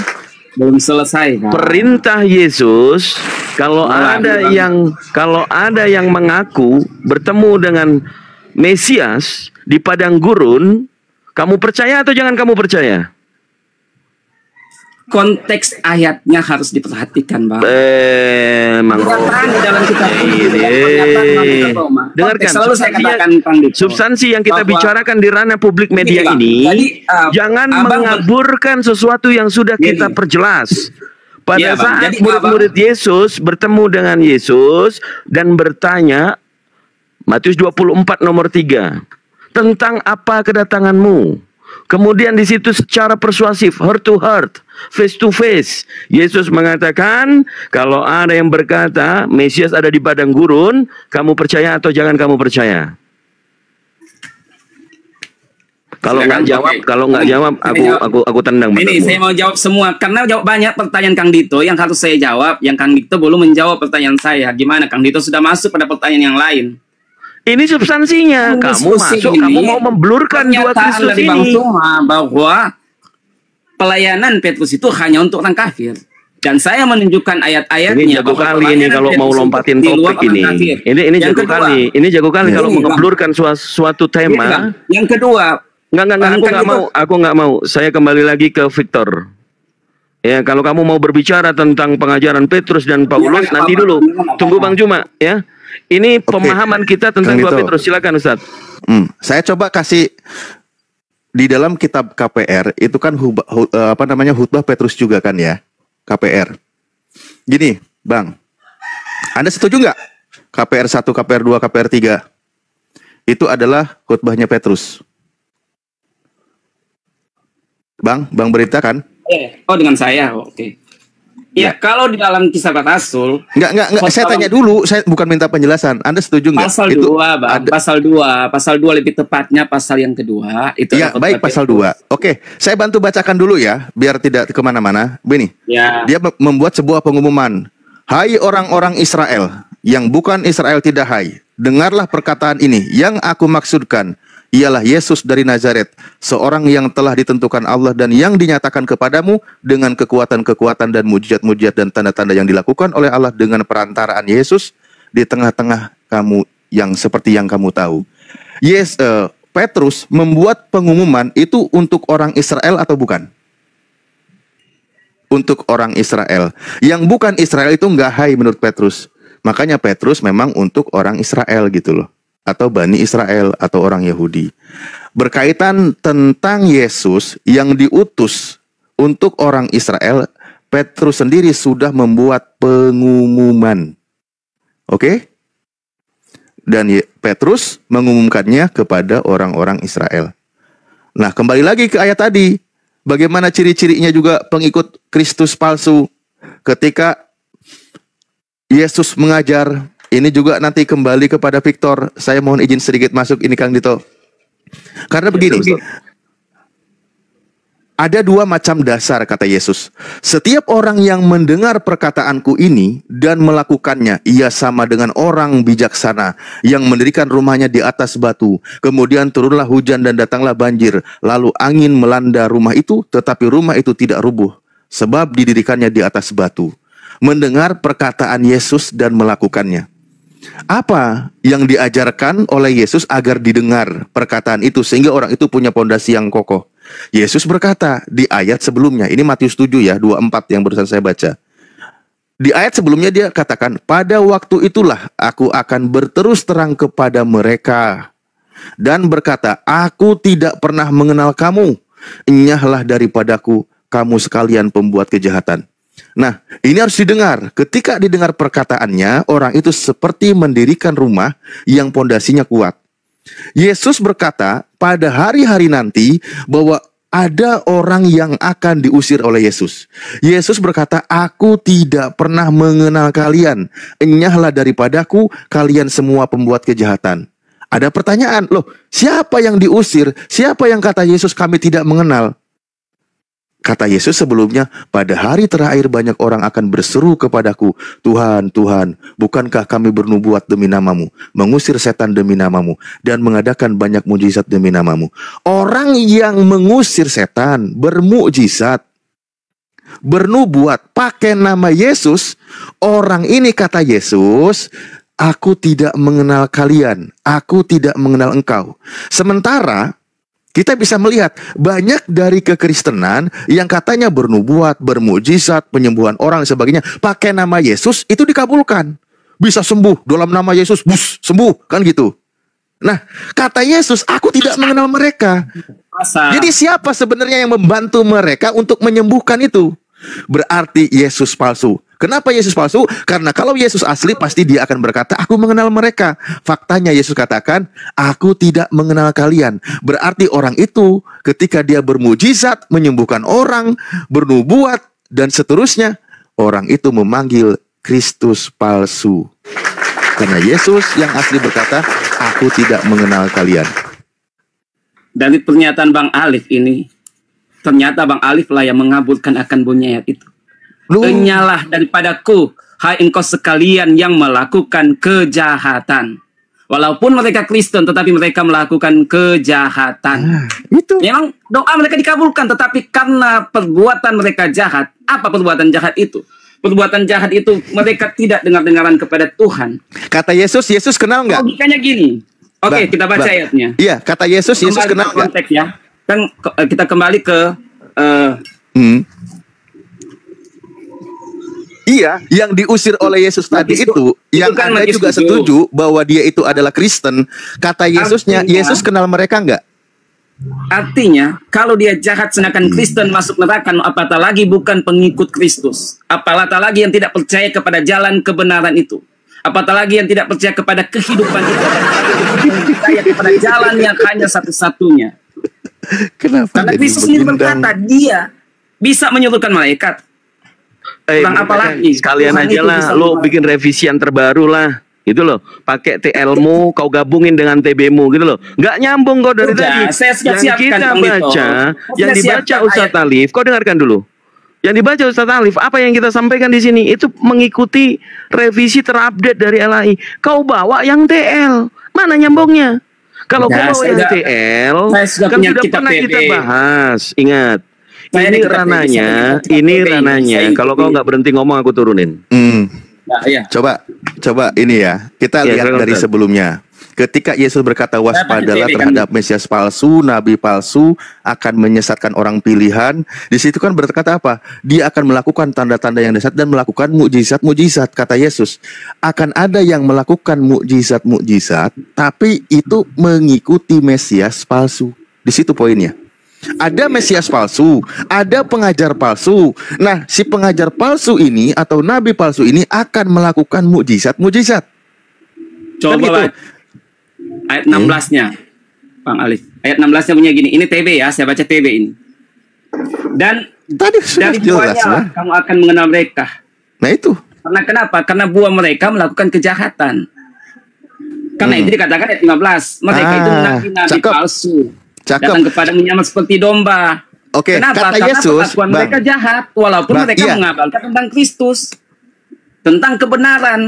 belum selesai, Bang. perintah Yesus. Kalau ada yang mengaku bertemu dengan Mesias di padang gurun, kamu percaya atau jangan kamu percaya? Konteks ayatnya harus diperhatikan, Bang. Memang. Pernyataan di dalam kitab ini, Dengarkan, Konteks selalu saya katakan, Kang Dito, substansi yang kita bahwa- bicarakan di ranah publik media Gini, Bang. ini, Jadi, jangan Abang mengaburkan sesuatu yang sudah Gini. kita perjelas. Pada Iya, Bang. saat Jadi, murid-murid Yesus bertemu dengan Yesus dan bertanya, Matius 24 nomor 3, tentang apa kedatanganmu? Kemudian di situ secara persuasif, heart to heart, face to face, Yesus mengatakan, kalau ada yang berkata Mesias ada di padang gurun, kamu percaya atau jangan kamu percaya? Kalau Silakan, nggak jawab, oke. kalau nggak jawab, aku tendang Ini matamu. saya mau jawab semua karena jawab banyak pertanyaan Kang Dito yang harus saya jawab, yang Kang Dito belum menjawab pertanyaan saya. Gimana Kang Dito sudah masuk pada pertanyaan yang lain? Ini substansinya. Kamu Diskusi masuk, ini, kamu mau memblurkan dua pernyataan Kristus dari Bang ini. Suma bahwa pelayanan Petrus itu hanya untuk orang kafir. Dan saya menunjukkan ayat-ayatnya. Ini jago bahwa kali ini pelayanan kalau mau Petrus itu lompatin di luar topik orang ini. kafir. Ini Yang jago kedua, kali. Ini jago kali kalau Ini, Bang. mengeblurkan suatu Ini, tema. Bang. Yang kedua, Enggak, Bang, aku kan nggak itu- mau. Aku nggak mau. Saya kembali lagi ke Victor. Ya, kalau kamu mau berbicara tentang pengajaran Petrus dan Paulus, Ya, nanti apa-apa. dulu. Apa-apa. Tunggu Bang Juma, ya. Ini Oke. pemahaman kita tentang Kang dua Dito. Petrus. Silakan Ustaz. Saya coba kasih di dalam kitab KPR itu kan khutbah Petrus juga kan ya, KPR. Gini, Bang. Anda setuju nggak? KPR 1, KPR 2, KPR 3 itu adalah khutbahnya Petrus. Bang berita kan? Oh dengan saya, oke. Ya, kalau di dalam kisah Rasul, Enggak, saya tanya dulu, saya bukan minta penjelasan. Anda setuju nggak? pasal Itu 2, Bang. ada- Pasal 2 lebih tepatnya pasal yang kedua. Itu Iya, adalah baik khutbah pasal Petrus. 2. Oke, saya bantu bacakan dulu ya, biar tidak kemana-mana. Begini, Ya. dia membuat sebuah pengumuman. Hai orang-orang Israel, yang bukan Israel tidak hai. Dengarlah perkataan ini, yang aku maksudkan. ialah Yesus dari Nazaret, seorang yang telah ditentukan Allah dan yang dinyatakan kepadamu dengan kekuatan-kekuatan dan mujizat-mujizat dan tanda-tanda yang dilakukan oleh Allah dengan perantaraan Yesus di tengah-tengah kamu yang seperti yang kamu tahu. Petrus membuat pengumuman itu untuk orang Israel atau bukan? Untuk orang Israel. Yang bukan Israel itu nggak hai menurut Petrus. Makanya Petrus memang untuk orang Israel gitu loh. Atau Bani Israel atau orang Yahudi. Berkaitan tentang Yesus yang diutus untuk orang Israel, Petrus sendiri sudah membuat pengumuman. Oke? Dan Petrus mengumumkannya kepada orang-orang Israel. Nah, kembali lagi ke ayat tadi. Bagaimana ciri-cirinya juga pengikut Kristus palsu ketika Yesus mengajar. Ini juga nanti kembali kepada Victor. Saya mohon izin sedikit masuk ini Kang Dito. Karena begini, ada dua macam dasar kata Yesus. Setiap orang yang mendengar perkataanku ini dan melakukannya, ia sama dengan orang bijaksana yang mendirikan rumahnya di atas batu. Kemudian turunlah hujan dan datanglah banjir. Lalu angin melanda rumah itu, tetapi rumah itu tidak rubuh, sebab didirikannya di atas batu. Mendengar perkataan Yesus dan melakukannya. Apa yang diajarkan oleh Yesus agar didengar perkataan itu sehingga orang itu punya pondasi yang kokoh? Yesus berkata di ayat sebelumnya, ini Matius 7 ya, 24 yang barusan saya baca. Di ayat sebelumnya dia katakan, pada waktu itulah aku akan berterus terang kepada mereka dan berkata, aku tidak pernah mengenal kamu, enyahlah daripadaku kamu sekalian pembuat kejahatan. Nah, ini harus didengar. Ketika didengar perkataannya, orang itu seperti mendirikan rumah yang pondasinya kuat. Yesus berkata pada hari-hari nanti bahwa ada orang yang akan diusir oleh Yesus. Yesus berkata, aku tidak pernah mengenal kalian. Enyahlah daripadaku kalian semua pembuat kejahatan. Ada pertanyaan, loh, siapa yang diusir? Siapa yang kata Yesus kami tidak mengenal? Kata Yesus sebelumnya, pada hari terakhir banyak orang akan berseru kepadaku, Tuhan, Tuhan, bukankah kami bernubuat demi namamu, mengusir setan demi namamu, dan mengadakan banyak mujizat demi namamu. Orang yang mengusir setan, bermukjizat, bernubuat, pakai nama Yesus, orang ini kata Yesus, aku tidak mengenal kalian, aku tidak mengenal engkau. Sementara, kita bisa melihat banyak dari kekristenan yang katanya bernubuat, bermukjizat, penyembuhan orang dan sebagainya, pakai nama Yesus itu dikabulkan. Bisa sembuh dalam nama Yesus, bus, sembuh, kan gitu. Nah, kata Yesus, aku tidak mengenal mereka. Jadi siapa sebenarnya yang membantu mereka untuk menyembuhkan itu? Berarti Yesus palsu. Kenapa Yesus palsu? Karena kalau Yesus asli pasti dia akan berkata, aku mengenal mereka. Faktanya Yesus katakan, aku tidak mengenal kalian. Berarti orang itu ketika dia bermujizat, menyembuhkan orang, bernubuat, dan seterusnya, orang itu memanggil Kristus palsu. Karena Yesus yang asli berkata, aku tidak mengenal kalian. Dari pernyataan Bang Alif ini, ternyata Bang Alif lah yang mengabulkan akan bunyi ayat itu. Enyalah daripadaku, hai engkau sekalian yang melakukan kejahatan. Walaupun mereka Kristen, tetapi mereka melakukan kejahatan. Itu. Memang doa mereka dikabulkan, tetapi karena perbuatan mereka jahat. Apa perbuatan jahat itu? Perbuatan jahat itu mereka tidak dengar-dengaran kepada Tuhan. Kata Yesus, Yesus kenal nggak? Logikanya gini. Oke, kita baca ayatnya. Iya, kata Yesus, Yesus kenal nggak? Konteks ya. Kan kita kembali ke Iya, yang diusir oleh Yesus tadi itu, yang kan Anda juga setuju bahwa dia itu adalah Kristen. Kata Yesusnya, Yesus kenal mereka enggak? Artinya, kalau dia jahat sedangkan Kristen masuk neraka, apatah lagi bukan pengikut Kristus. Apatah lagi yang tidak percaya kepada jalan kebenaran itu. Apatah lagi yang tidak percaya kepada kehidupan itu. Percaya kepada jalan yang hanya satu-satunya. Kenapa? Karena Kristus sendiri berkata, dia bisa menyuruhkan malaikat. Apalagi sekalian aja lah lo bikin revisi yang terbaru lah gitu loh, pakai TL-mu kau gabungin dengan TB-mu gitu loh, nggak nyambung kok dari tadi. Yang kita baca, yang dibaca Ustadz Alif, kau dengarkan dulu. Yang dibaca Ustadz Alif, apa yang kita sampaikan di sini itu mengikuti revisi terupdate dari LAI. Kau bawa yang TL, mana nyambungnya? Kalau Ya, pulau saya NTL saya sudah kan punya sudah kitab pernah PB. kita bahas. Ingat, Saya ada ini kitab PB, rananya, saya punya kitab ini PB. rananya. Saya Kalau kau ikuti. nggak berhenti ngomong, aku turunin. Nah, iya. Coba ini ya, kita Ya, lihat silakan, dari Ustaz. sebelumnya. Ketika Yesus berkata waspadalah terhadap Mesias palsu, nabi palsu akan menyesatkan orang pilihan. Di situ kan berkata apa? Dia akan melakukan tanda-tanda yang dahsyat dan melakukan mukjizat-mukjizat. Kata Yesus, akan ada yang melakukan mukjizat-mukjizat, tapi itu mengikuti Mesias palsu. Di situ poinnya. Ada Mesias palsu, ada pengajar palsu. Nah, si pengajar palsu ini atau nabi palsu ini akan melakukan mukjizat-mukjizat. Coba Kan gitu. ayat 16-nya, Bang Alif. Ayat 16-nya punya gini. Ini TB ya, saya baca TB ini. Dan Tadi sudah dari jelas buahnya lah. lah kamu akan mengenal mereka. Nah itu. Karena kenapa? Karena buah mereka melakukan kejahatan. Karena itu dikatakan ayat 15. Mereka itu nabi-nabi cakep. palsu. Cakep. Datang kepada menyamar seperti domba. Oke, Kenapa? kata Karena Yesus, pengakuan Bang. mereka jahat. Walaupun Bang, mereka iya. mengabarkan tentang Kristus. Tentang kebenaran.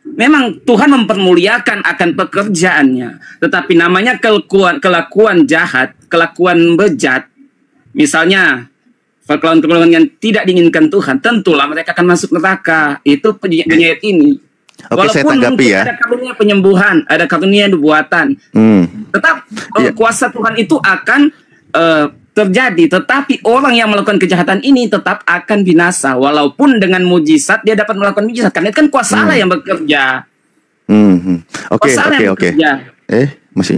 Memang Tuhan mempermuliakan akan pekerjaannya. Tetapi namanya kelakuan jahat, kelakuan bejat. Misalnya, perkelakuan yang tidak diinginkan Tuhan. Tentulah mereka akan masuk neraka. Itu penyayat ini. Oke, saya Walaupun tanggapi mungkin ya. ada karunia penyembuhan, ada karunia nubuatan. Tetap Iya. kuasa Tuhan itu akan terjadi, tetapi orang yang melakukan kejahatan ini tetap akan binasa walaupun dengan mujizat dia dapat melakukan mujizat karena itu kan kuasa Allah yang bekerja. Oke, Kuasa Allah oke, yang oke. bekerja.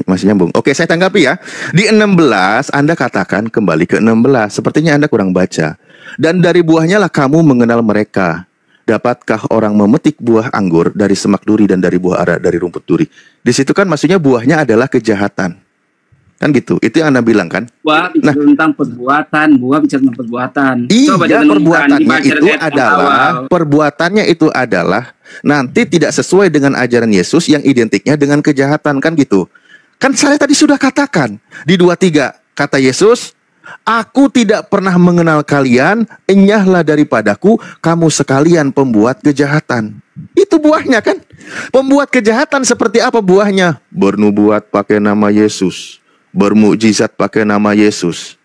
Masih nyambung. Oke, saya tanggapi ya. Di 16 Anda katakan kembali ke 16. Sepertinya Anda kurang baca. Dan dari buahnya lah kamu mengenal mereka. Dapatkah orang memetik buah anggur dari semak duri dan dari buah ara dari rumput duri? Di situ kan maksudnya buahnya adalah kejahatan. Kan gitu. Itu yang Anda bilang kan? Buah bicara tentang perbuatan, buah bicara tentang perbuatan. Coba Iya, direnungkan, perbuatannya dibaca itu dari ayat adalah awal. perbuatannya itu adalah nanti tidak sesuai dengan ajaran Yesus yang identiknya dengan kejahatan, kan gitu. Kan saya tadi sudah katakan di 23 kata Yesus, aku tidak pernah mengenal kalian, enyahlah daripadaku kamu sekalian pembuat kejahatan. Itu buahnya kan? Pembuat kejahatan seperti apa buahnya? Bernubuat pakai nama Yesus, bermukjizat pakai nama Yesus,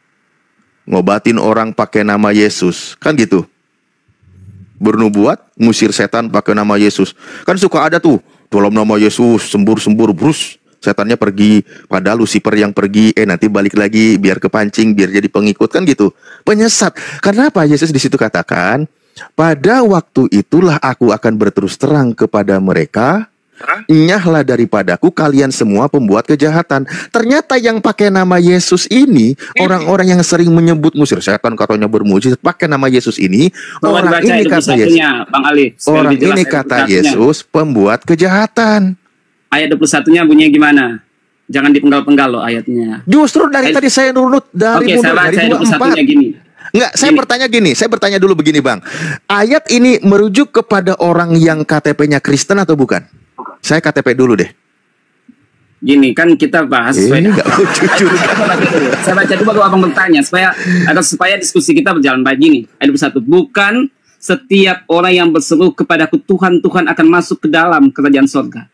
ngobatin orang pakai nama Yesus, kan gitu. Bernubuat, ngusir setan pakai nama Yesus. Kan suka ada tuh, dalam nama Yesus, sembur-sembur, brus. Setannya pergi, pada Lucifer yang pergi, nanti balik lagi, biar kepancing, biar jadi pengikut, kan gitu. Penyesat. Karena apa? Yesus di situ katakan, pada waktu itulah aku akan berterus terang kepada mereka, enyahlah daripadaku kalian semua pembuat kejahatan. Ternyata yang pakai nama Yesus ini, orang-orang yang sering menyebut musir setan katanya bermujizat pakai nama Yesus ini, Coba orang dibaca ini ayat kata 21-nya, Yesus, Bang Ali. Supaya orang lebih jelas ini ayat kata 21-nya. Yesus pembuat kejahatan. Ayat 21-nya bunyinya gimana? Jangan dipenggal-penggal loh ayatnya. Justru dari tadi saya nurut dari Oke, saya mundur baca dari ayat 21-nya 24. gini. Enggak, saya Gini. bertanya gini, saya bertanya dulu begini Bang. Ayat ini merujuk kepada orang yang KTP-nya Kristen atau bukan? Saya KTP dulu deh. Gini kan kita bahas Enggak mau jujur. Saya baca dulu baru abang bertanya supaya diskusi kita berjalan baik gini. Ayat 21. Bukan setiap orang yang berseru kepadaku Tuhan Tuhan akan masuk ke dalam kerajaan surga.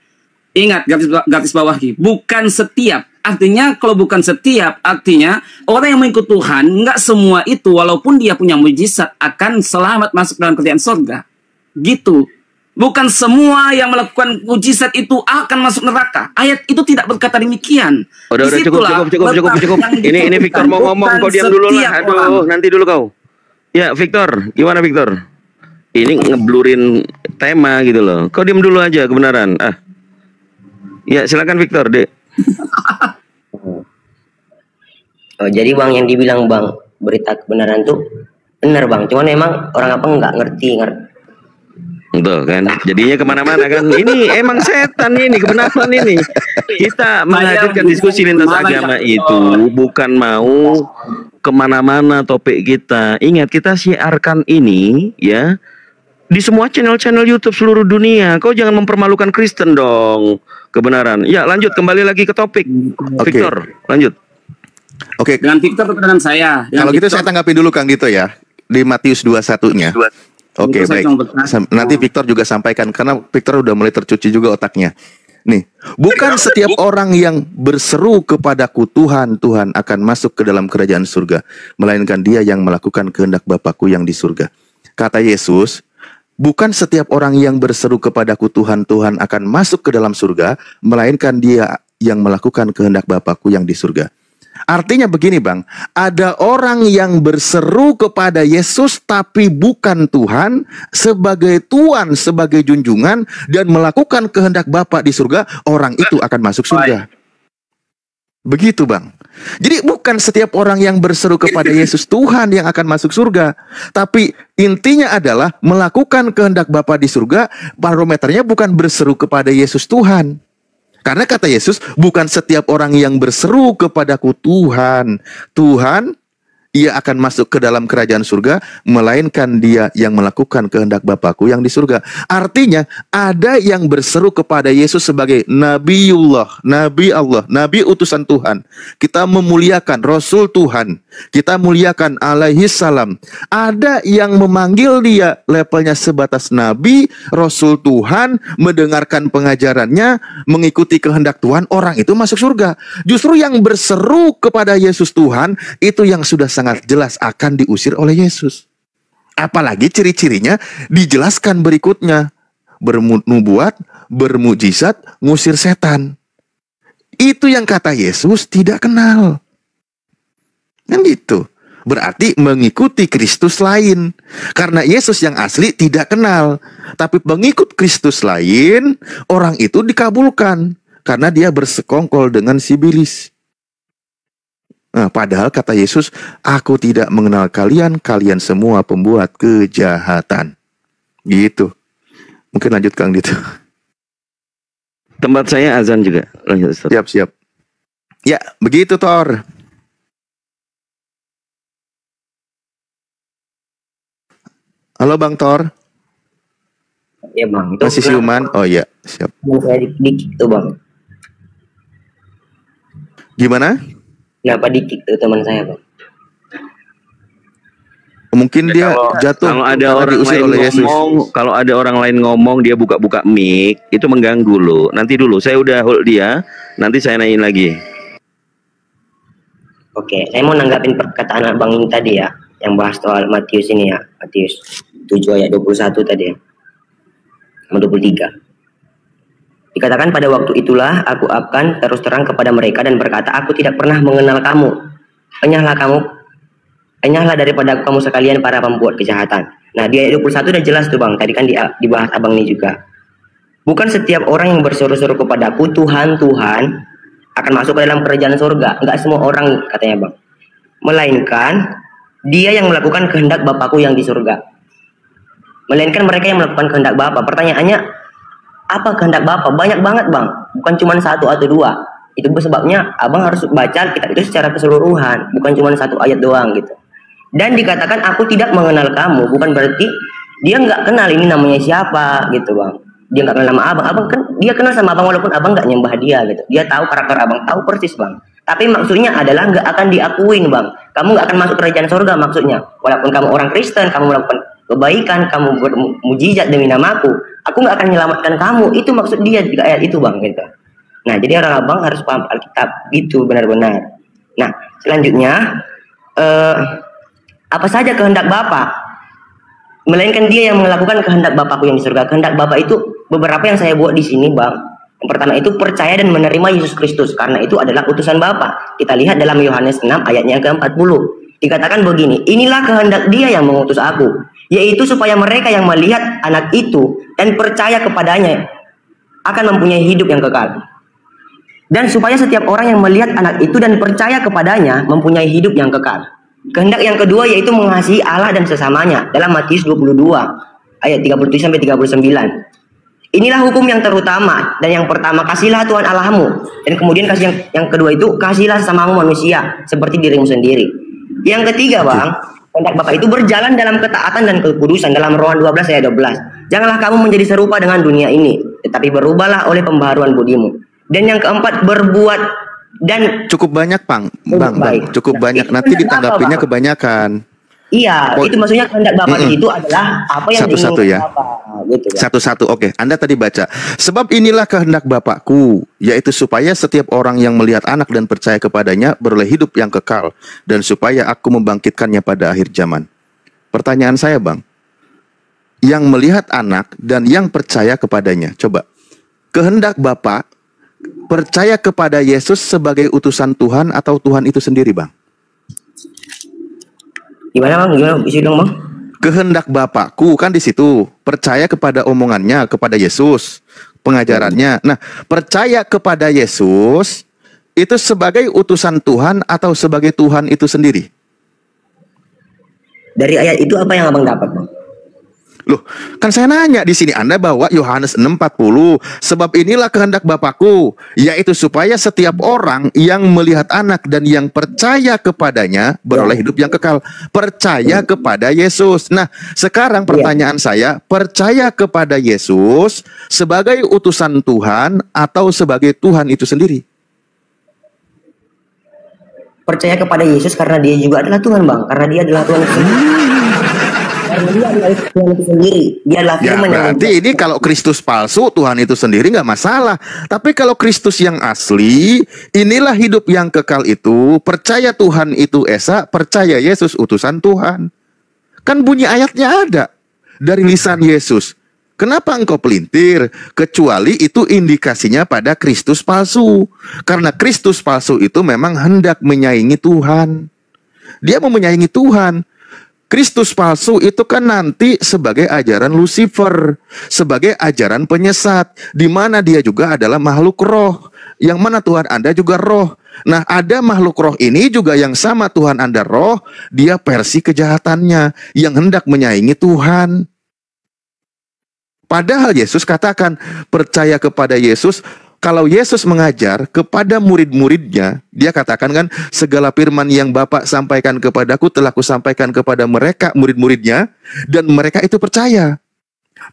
Ingat garis bawahi. Bukan setiap. Artinya kalau bukan setiap, artinya orang yang mengikut Tuhan nggak semua itu walaupun dia punya mujizat akan selamat masuk dalam kerajaan surga. Gitu. Bukan semua yang melakukan mujizat itu akan masuk neraka. Ayat itu tidak berkata demikian. Udah cukup. Ini Victor mau ngomong, kau diam dulu lah. Aduh, nanti dulu kau. Ya, Victor, gimana Victor? Ini ngeblurin tema gitu loh. Kau diam dulu aja kebenaran. Ya, silakan Victor, Dek. Oh, jadi Bang yang dibilang Bang berita kebenaran tuh benar Bang. Cuman memang orang apa nggak ngerti. Tuh kan, jadinya kemana-mana kan. Ini emang setan ini, kebenaran ini. Kita menghadirkan diskusi lintas agama itu bukan mau kemana-mana topik kita. Ingat, kita siarkan ini ya di semua channel-channel YouTube seluruh dunia. Kau jangan mempermalukan Kristen dong. Kebenaran. Ya, lanjut kembali lagi ke topik. Victor, lanjut. Oke. Dengan Victor atau dengan saya? Kalau gitu saya tanggapi dulu Kang Dito ya. Di Matius 21-nya. Oke, baik. Nanti Victor juga sampaikan karena Victor udah mulai tercuci juga otaknya. Nih, bukan setiap orang yang berseru kepadaku Tuhan, Tuhan akan masuk ke dalam kerajaan surga, melainkan dia yang melakukan kehendak Bapakku yang di surga. Kata Yesus, bukan setiap orang yang berseru kepadaku Tuhan, Tuhan akan masuk ke dalam surga, melainkan dia yang melakukan kehendak Bapakku yang di surga. Artinya begini Bang, ada orang yang berseru kepada Yesus tapi bukan Tuhan, sebagai Tuhan, sebagai junjungan, dan melakukan kehendak Bapa di surga, orang itu akan masuk surga. Begitu Bang. Jadi bukan setiap orang yang berseru kepada Yesus Tuhan yang akan masuk surga, tapi intinya adalah melakukan kehendak Bapa di surga. Barometernya bukan berseru kepada Yesus Tuhan. Karena kata Yesus, bukan setiap orang yang berseru kepadaku Tuhan, Tuhan, ia akan masuk ke dalam kerajaan surga, melainkan dia yang melakukan kehendak Bapakku yang di surga. Artinya, ada yang berseru kepada Yesus sebagai Nabiullah, Nabi Allah, Nabi utusan Tuhan. Kita memuliakan Rasul Tuhan, kita muliakan alaihi salam. Ada yang memanggil dia levelnya sebatas Nabi, Rasul Tuhan, mendengarkan pengajarannya, mengikuti kehendak Tuhan, orang itu masuk surga. Justru yang berseru kepada Yesus Tuhan, itu yang sudah sangat jelas akan diusir oleh Yesus. Apalagi ciri-cirinya dijelaskan berikutnya. Bernubuat, bermujizat, ngusir setan. Itu yang kata Yesus tidak kenal. Kan gitu. Berarti mengikuti Kristus lain. Karena Yesus yang asli tidak kenal. Tapi pengikut Kristus lain, orang itu dikabulkan. Karena dia bersekongkol dengan si iblis. Nah, padahal kata Yesus, aku tidak mengenal kalian, kalian semua pembuat kejahatan. Gitu. Mungkin lanjut Kang gitu. Tempat saya azan juga. Lanjut Ustaz. Siap, siap. Ya, begitu Thor. Halo Bang Thor. Ya Bang, itu masih siuman? Oh iya, siap. Saya dikik tuh Bang. Gimana? Kenapa dikik tuh teman saya Bang? Mungkin dia jatuh. Kalau ada orang lain ngomong, kalau ada orang lain ngomong dia buka-buka mic, itu mengganggu loh. Nanti dulu, saya udah hold dia, nanti saya nanyain lagi. Oke, saya mau nanggapin perkataan Abang ini tadi ya, yang bahas soal Matius ini ya, Matius 7 ayat 21 tadi ya, sama 23. Dikatakan pada waktu itulah aku akan terus terang kepada mereka dan berkata, aku tidak pernah mengenal kamu. Enyahlah daripada kamu sekalian para pembuat kejahatan. Nah di ayat 21 udah jelas tuh Bang, tadi kan dibahas Abang ini juga. Bukan setiap orang yang berseru-seru kepadaku Tuhan, Tuhan akan masuk ke dalam kerajaan surga. Enggak semua orang katanya Bang. Melainkan dia yang melakukan kehendak Bapakku yang di surga. Melainkan mereka yang melakukan kehendak Bapa. Pertanyaannya, apa kehendak Bapa? Banyak banget Bang, bukan cuma satu atau dua. Itu sebabnya Abang harus baca kitab itu secara keseluruhan, bukan cuma satu ayat doang gitu. Dan dikatakan aku tidak mengenal kamu, bukan berarti dia nggak kenal ini namanya siapa gitu Bang. Dia nggak kenal nama Abang. Abang kan dia kenal sama Abang walaupun Abang nggak nyembah dia gitu. Dia tahu karakter Abang, tahu persis Bang. Tapi maksudnya adalah nggak akan diakuin Bang. Kamu nggak akan masuk kerajaan surga maksudnya. Walaupun kamu orang Kristen, kamu melakukan kebaikan, kamu bermujizat demi namaku, aku nggak akan menyelamatkan kamu. Itu maksud dia di ayat itu Bang gitu. Nah jadi orang Abang harus paham Alkitab itu benar-benar. Nah selanjutnya apa saja kehendak Bapa? Melainkan dia yang melakukan kehendak Bapakku yang di surga. Kehendak Bapa itu beberapa yang saya buat di sini Bang. Yang pertama itu percaya dan menerima Yesus Kristus, karena itu adalah utusan Bapa. Kita lihat dalam Yohanes 6 ayatnya ke-40. Dikatakan begini, inilah kehendak dia yang mengutus aku, yaitu supaya mereka yang melihat anak itu dan percaya kepadanya akan mempunyai hidup yang kekal. Dan supaya setiap orang yang melihat anak itu dan percaya kepadanya mempunyai hidup yang kekal. Kehendak yang kedua yaitu mengasihi Allah dan sesamanya dalam Matius 22 ayat 37 sampai 39. Inilah hukum yang terutama, dan yang pertama kasihlah Tuhan Allahmu, dan kemudian kasih yang kedua itu kasihlah sesamamu manusia seperti dirimu sendiri. Yang ketiga Bang, kehendak Bapa itu berjalan dalam ketaatan dan kekudusan dalam Roman 12 ayat 12. Janganlah kamu menjadi serupa dengan dunia ini, tetapi berubahlah oleh pembaharuan budimu. Dan yang keempat berbuat dan cukup banyak Bang, cukup banyak. Nanti ditanggapinya kebanyakan. Iya, itu maksudnya kehendak Bapa di situ adalah apa yang Satu-satu ya. Bapa, gitu kan. Satu-satu, oke. Anda tadi baca. Sebab inilah kehendak Bapakku, yaitu supaya setiap orang yang melihat anak dan percaya kepadanya beroleh hidup yang kekal, dan supaya aku membangkitkannya pada akhir zaman. Pertanyaan saya, Bang. Yang melihat anak dan yang percaya kepadanya. Coba. Kehendak Bapa percaya kepada Yesus sebagai utusan Tuhan atau Tuhan itu sendiri, Bang? Gimana Bang? Gimana? Isi dong Bang. Kehendak Bapakku kan di situ, percaya kepada omongannya, kepada Yesus, pengajarannya. Nah, percaya kepada Yesus itu sebagai utusan Tuhan atau sebagai Tuhan itu sendiri? Dari ayat itu apa yang Abang dapat Bang? Loh, kan saya nanya di sini, Anda bawa Yohanes 6:40, sebab inilah kehendak Bapakku, yaitu supaya setiap orang yang melihat anak dan yang percaya kepadanya beroleh hidup yang kekal. Percaya kepada Yesus. Nah, sekarang pertanyaan saya, percaya kepada Yesus sebagai utusan Tuhan atau sebagai Tuhan itu sendiri? Percaya kepada Yesus karena dia juga adalah Tuhan Bang, karena dia adalah Tuhan sendiri. Karena dia adalah Tuhan itu sendiri. Dia adalah Ya, firman yang berarti ini kalau Kristus palsu, Tuhan itu sendiri nggak masalah. Tapi kalau Kristus yang asli, inilah hidup yang kekal itu, percaya Tuhan itu Esa, percaya Yesus utusan Tuhan. Kan bunyi ayatnya ada dari lisan Yesus. Kenapa engkau pelintir? Kecuali itu indikasinya pada Kristus palsu. Karena Kristus palsu itu memang hendak menyaingi Tuhan. Dia mau menyaingi Tuhan. Kristus palsu itu kan nanti sebagai ajaran Lucifer, sebagai ajaran penyesat, di mana dia juga adalah makhluk roh, yang mana Tuhan Anda juga roh. Nah, ada makhluk roh ini juga yang sama Tuhan Anda roh, dia versi kejahatannya, yang hendak menyaingi Tuhan. Padahal Yesus katakan, percaya kepada Yesus. Kalau Yesus mengajar kepada murid-muridnya, dia katakan kan, segala firman yang Bapa sampaikan kepadaku telah kusampaikan kepada mereka, murid-muridnya, dan mereka itu percaya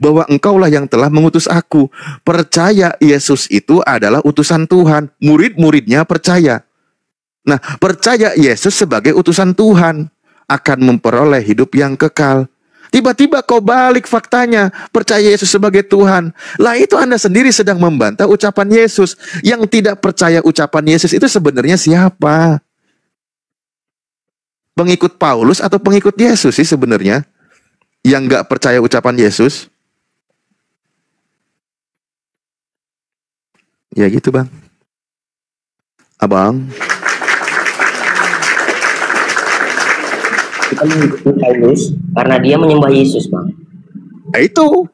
bahwa engkaulah yang telah mengutus aku. Percaya Yesus itu adalah utusan Tuhan. Murid-muridnya percaya. Nah, percaya Yesus sebagai utusan Tuhan akan memperoleh hidup yang kekal. Tiba-tiba kau balik faktanya, percaya Yesus sebagai Tuhan. Lah itu Anda sendiri sedang membantah ucapan Yesus. Yang tidak percaya ucapan Yesus itu sebenarnya siapa? Pengikut Paulus atau pengikut Yesus sih sebenarnya? Yang nggak percaya ucapan Yesus? Ya gitu Bang. Abang. Kita mengikuti Paulus karena dia menyembah Yesus Bang. Nah, itu.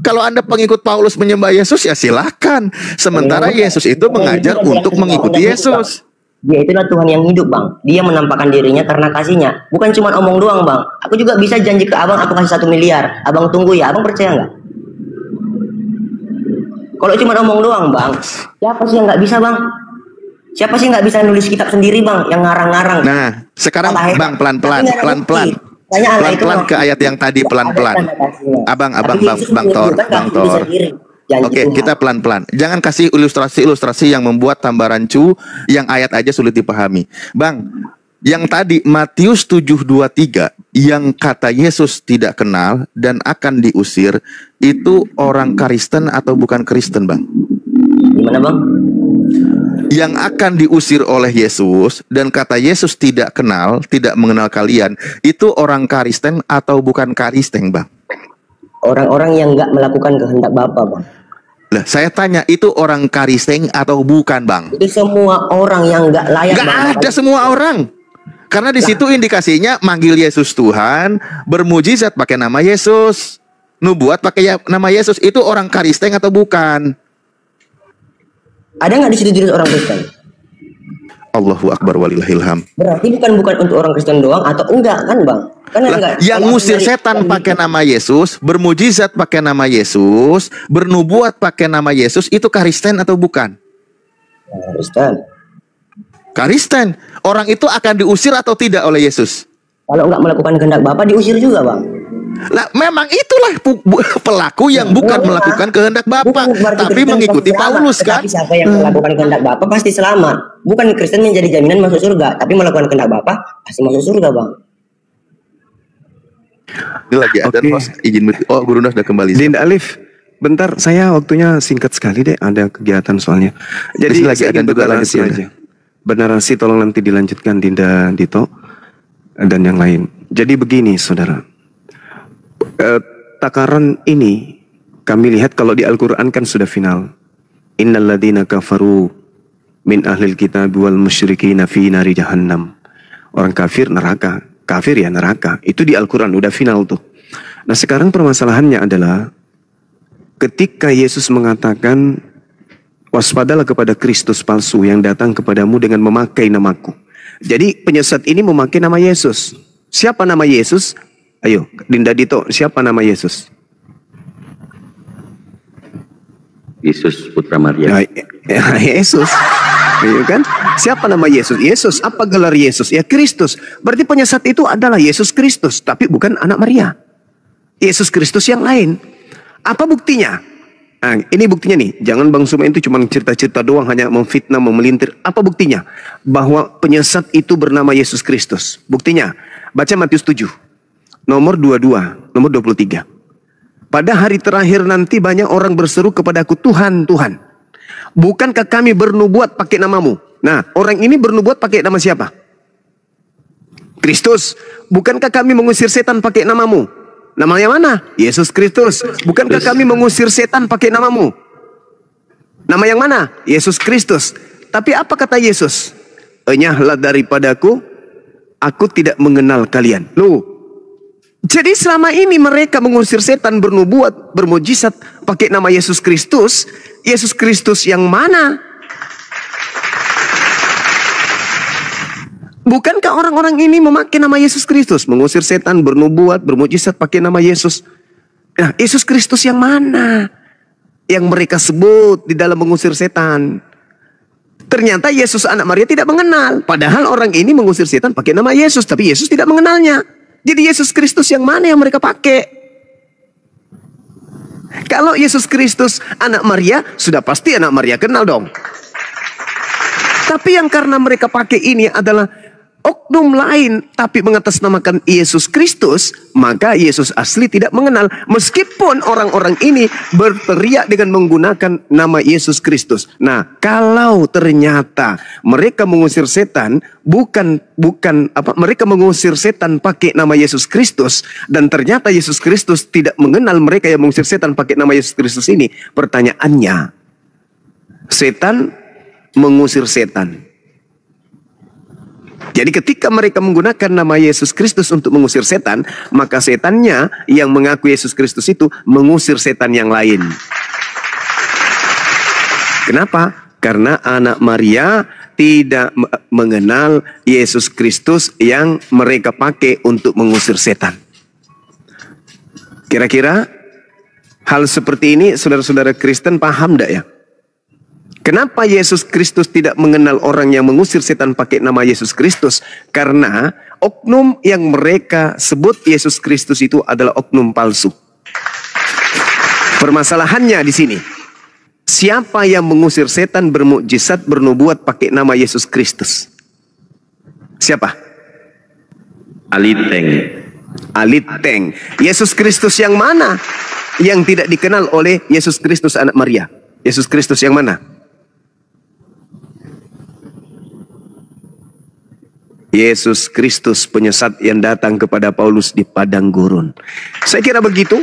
Kalau Anda pengikut Paulus menyembah Yesus ya silakan. Sementara Yesus itu mengajar untuk mengikuti Yesus. Dia itulah Tuhan yang hidup Bang. Dia menampakkan dirinya karena kasihnya. Bukan cuma omong doang Bang. Aku juga bisa janji ke Abang aku kasih 1 miliar. Abang tunggu ya. Abang percaya nggak? Kalau cuma omong doang Bang, siapa sih yang nggak bisa Bang? Siapa sih nggak bisa nulis kitab sendiri Bang, yang ngarang-ngarang? Nah, sekarang Bang pelan-pelan ke ayat yang tadi pelan-pelan. Bang Tor. Oke, kita pelan-pelan. Jangan kasih ilustrasi yang membuat tambah rancu, yang ayat aja sulit dipahami. Bang, yang tadi Matius 7:23 yang kata Yesus tidak kenal dan akan diusir, itu orang Kristen atau bukan Kristen, Bang? Gimana Bang? Yang akan diusir oleh Yesus dan kata Yesus tidak kenal, tidak mengenal kalian, itu orang Kristen atau bukan Kristen, Bang? Orang-orang yang nggak melakukan kehendak Bapa, Bang. Lah, saya tanya, itu orang Kristen atau bukan, Bang? Itu semua orang yang nggak layak. Nggak ada semua orang. Karena di situ indikasinya manggil Yesus Tuhan, bermujizat pakai nama Yesus, nubuat pakai nama Yesus, itu orang Kristen atau bukan? Ada nggak di situ jenis orang Kristen? Allahu Akbar walillahilham. Berarti bukan untuk orang Kristen doang atau enggak kan Bang? Kan enggak. Yang ngusir setan pakai nama Yesus, bermujizat pakai nama Yesus, bernubuat pakai nama Yesus, itu Kristen atau bukan? Kristen. Kristen. Orang itu akan diusir atau tidak oleh Yesus? Kalau enggak melakukan kehendak Bapa diusir juga Bang. Lah, memang itulah pelaku yang bukan melakukan kehendak Bapa, tapi mengikuti Paulus kan? Siapa yang melakukan kehendak Bapa pasti selamat. Bukan Kristen menjadi jaminan masuk surga, tapi melakukan kehendak Bapa pasti masuk surga, Bang. Ini lagi ada Oke. Mas, izin oh Guru sudah kembali. Dinda Alif, bentar, saya waktunya singkat sekali deh, ada kegiatan soalnya. Jadi Terus lagi saya ada ingin juga bernarasi lanjut aja. Bernarasi tolong nanti dilanjutkan Dinda Dito dan yang lain. Jadi begini saudara, takaran ini kami lihat kalau di Al-Quran kan sudah final. Innal ladzina kafaru min ahlil kitab wal musyrikina fi nari jahannam. Orang kafir neraka, kafir ya neraka. Itu di Al-Quran udah final tuh. Nah sekarang permasalahannya adalah ketika Yesus mengatakan waspadalah kepada Kristus palsu yang datang kepadamu dengan memakai namaku. Jadi penyesat ini memakai nama Yesus. Siapa nama Yesus? Ayo Dinda Dito, siapa nama Yesus? Yesus Putra Maria. Yesus. Iya kan? Siapa nama Yesus? Yesus. Apa gelar Yesus? Ya Kristus. Berarti penyesat itu adalah Yesus Kristus, tapi bukan anak Maria. Yesus Kristus yang lain. Apa buktinya? Nah, ini buktinya nih. Jangan Bang Suma itu cuma cerita-cerita doang, hanya memfitnah, memelintir. Apa buktinya? Bahwa penyesat itu bernama Yesus Kristus. Buktinya, baca Matius 7. Nomor 22, nomor 23. Pada hari terakhir nanti banyak orang berseru kepadaku, Tuhan, Tuhan. Bukankah kami bernubuat pakai namamu? Nah, orang ini bernubuat pakai nama siapa? Kristus. Bukankah kami mengusir setan pakai namamu? Namanya mana? Yesus Kristus. Bukankah kami mengusir setan pakai namamu? Nama yang mana? Yesus Kristus. Tapi apa kata Yesus? Enyahlah daripadaku, aku tidak mengenal kalian. Loh, jadi selama ini mereka mengusir setan, bernubuat, bermujizat pakai nama Yesus Kristus. Yesus Kristus yang mana? Bukankah orang-orang ini memakai nama Yesus Kristus, mengusir setan, bernubuat, bermujizat pakai nama Yesus? Nah, Yesus Kristus yang mana? Yang mereka sebut di dalam mengusir setan. Ternyata Yesus anak Maria tidak mengenal. Padahal orang ini mengusir setan pakai nama Yesus, tapi Yesus tidak mengenalnya. Jadi Yesus Kristus yang mana yang mereka pakai? Kalau Yesus Kristus anak Maria, sudah pasti anak Maria kenal dong. Tapi yang karena mereka pakai ini adalah oknum lain, tapi mengatasnamakan Yesus Kristus, maka Yesus asli tidak mengenal. Meskipun orang-orang ini berteriak dengan menggunakan nama Yesus Kristus. Nah, kalau ternyata mereka mengusir setan mereka mengusir setan pakai nama Yesus Kristus, dan ternyata Yesus Kristus tidak mengenal mereka yang mengusir setan pakai nama Yesus Kristus ini, pertanyaannya, setan mengusir setan. Jadi ketika mereka menggunakan nama Yesus Kristus untuk mengusir setan, maka setannya yang mengaku Yesus Kristus itu mengusir setan yang lain. Kenapa? Karena anak Maria tidak mengenal Yesus Kristus yang mereka pakai untuk mengusir setan. Kira-kira hal seperti ini saudara-saudara Kristen paham tidak ya? Kenapa Yesus Kristus tidak mengenal orang yang mengusir setan pakai nama Yesus Kristus? Karena oknum yang mereka sebut Yesus Kristus itu adalah oknum palsu. Permasalahannya di sini. Siapa yang mengusir setan, bermukjizat, bernubuat pakai nama Yesus Kristus? Siapa? Aliteng. Aliteng. Yesus Kristus yang mana? Yang tidak dikenal oleh Yesus Kristus anak Maria. Yesus Kristus yang mana? Yesus Kristus penyesat yang datang kepada Paulus di padang gurun. Saya kira begitu.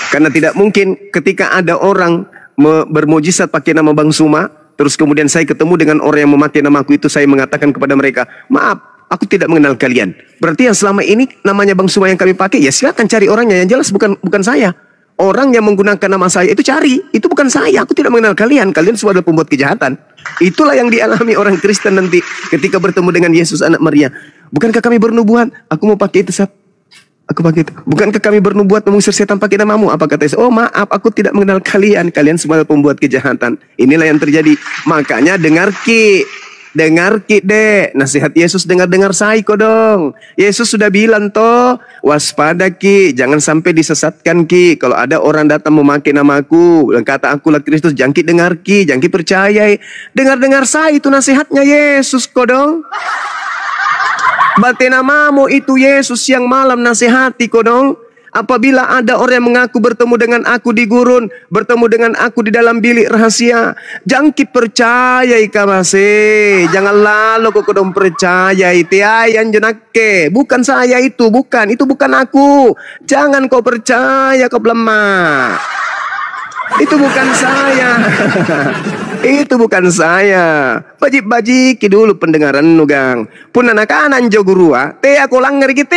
Karena tidak mungkin ketika ada orang bermujizat pakai nama Bang Suma, terus kemudian saya ketemu dengan orang yang memakai namaku itu, saya mengatakan kepada mereka, maaf, aku tidak mengenal kalian. Berarti yang selama ini namanya Bang Suma yang kami pakai, ya silakan cari orangnya, yang jelas bukan saya. Orang yang menggunakan nama saya itu cari, itu bukan saya, aku tidak mengenal kalian, kalian semua adalah pembuat kejahatan. Itulah yang dialami orang Kristen nanti ketika bertemu dengan Yesus anak Maria. Bukankah kami bernubuat? Aku mau pakai itu, Sat. Aku pakai itu. Bukankah kami bernubuat mengusir setan pakai namamu? Apa kata Yesus? Oh maaf, aku tidak mengenal kalian. Kalian semua adalah pembuat kejahatan. Inilah yang terjadi. Makanya dengar ki deh. Nasihat Yesus dengar saiko dong. Yesus sudah bilang toh, waspada ki, jangan sampai disesatkan ki. Kalau ada orang datang memakai namaku dan kata akulah Kristus, jangan ki dengar ki, jangan ki percayai. Dengar saya itu nasihatnya Yesus kok dong. Bate namamu itu Yesus yang malam nasihati kau dong. Apabila ada orang yang mengaku bertemu dengan aku di gurun, bertemu dengan aku di dalam bilik rahasia, jangki percaya ikamase. Jangan lalu kau dong percaya itu yang jenake. Bukan saya itu bukan aku. Jangan kau percaya kau lemah. Itu bukan saya. Itu bukan saya. Bajik-bajiki dulu pendengaran nugang. Pun anak-anak jo gurua, te aku langgar ki.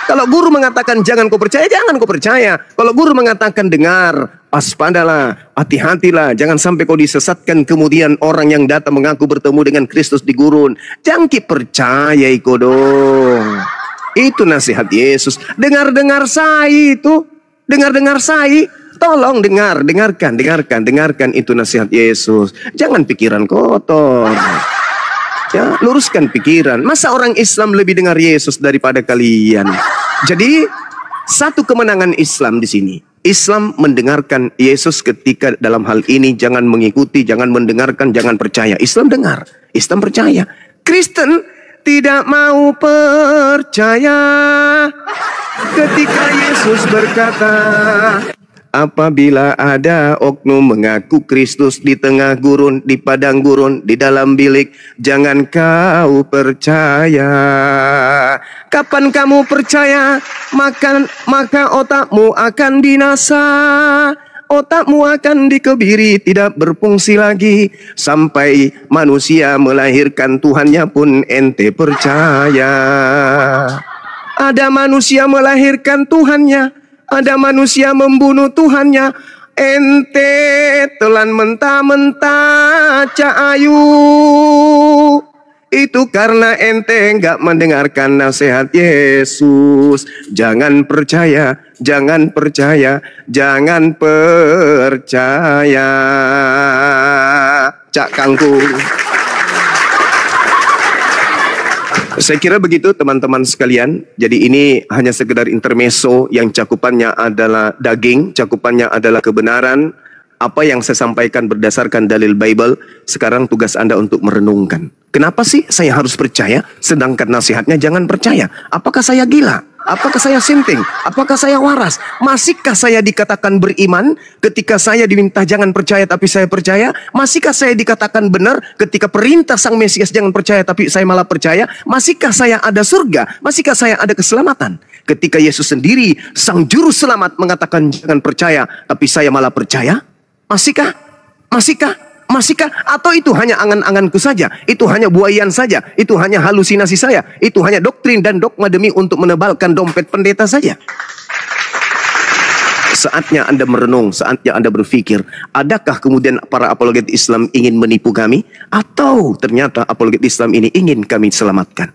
Kalau guru mengatakan jangan kau percaya, jangan kau percaya. Kalau guru mengatakan dengar, waspadalah, hati-hatilah, jangan sampai kau disesatkan kemudian orang yang datang mengaku bertemu dengan Kristus di gurun. Jangan ki percaya iko dong. Itu nasihat Yesus. Dengar-dengar saya itu. Dengar-dengar saya. Tolong dengarkan itu nasihat Yesus. Jangan pikiran kotor. Ya, luruskan pikiran. Masa orang Islam lebih dengar Yesus daripada kalian? Jadi, satu kemenangan Islam di sini. Islam mendengarkan Yesus ketika dalam hal ini jangan mengikuti, jangan mendengarkan, jangan percaya. Islam dengar, Islam percaya. Kristen tidak mau percaya ketika Yesus berkata, apabila ada oknum mengaku Kristus di tengah gurun, di padang gurun, di dalam bilik, jangan kau percaya. Kapan kamu percaya, maka otakmu akan binasa. Otakmu akan dikebiri, tidak berfungsi lagi. Sampai manusia melahirkan Tuhannya pun ente percaya. Ada manusia melahirkan Tuhannya, ada manusia membunuh Tuhannya. Ente telan mentah-mentah cahayu. Itu karena ente enggak mendengarkan nasihat Yesus. Jangan percaya, jangan percaya, jangan percaya. Cak Kangkung. Saya kira begitu teman-teman sekalian. Jadi ini hanya sekedar intermezzo yang cakupannya adalah daging, cakupannya adalah kebenaran. Apa yang saya sampaikan berdasarkan dalil Bible. Sekarang tugas Anda untuk merenungkan. Kenapa sih saya harus percaya sedangkan nasihatnya jangan percaya? Apakah saya gila? Apakah saya sinting? Apakah saya waras? Masihkah saya dikatakan beriman ketika saya diminta jangan percaya tapi saya percaya? Masihkah saya dikatakan benar ketika perintah Sang Mesias jangan percaya tapi saya malah percaya? Masihkah saya ada surga? Masihkah saya ada keselamatan? Ketika Yesus sendiri, Sang Juru Selamat mengatakan jangan percaya tapi saya malah percaya? Masihkah? Masihkah? Masihkah? Atau itu hanya angan-anganku saja? Itu hanya buayan saja? Itu hanya halusinasi saya? Itu hanya doktrin dan dogma demi untuk menebalkan dompet pendeta saja? Saatnya Anda merenung, saatnya Anda berpikir, adakah kemudian para apologet Islam ingin menipu kami? Atau ternyata apologet Islam ini ingin kami selamatkan?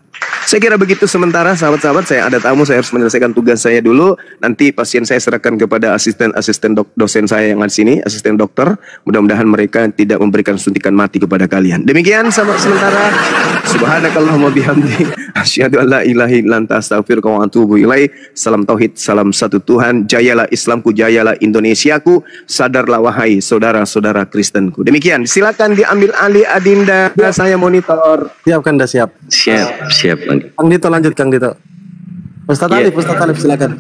Saya kira begitu sementara sahabat-sahabat. Saya ada tamu, saya harus menyelesaikan tugas saya dulu. Nanti pasien saya serahkan kepada asisten dosen saya yang ada di sini, asisten dokter. Mudah-mudahan mereka tidak memberikan suntikan mati kepada kalian. Demikian sahabat sementara. Subhanakallahumma bihamdi asyhadu an la ilaha illa anta astaghfiruka wa atubu ilaik. Salam tauhid, salam satu Tuhan. Jayalah Islamku, jayalah Indonesiaku. Sadarlah wahai saudara-saudara Kristenku. Demikian, silakan diambil alih Adinda. Saya monitor. Siap kan, dah siap. Siap. Kang Dito lanjut, Kang Dito. Ustaz Alif silakan.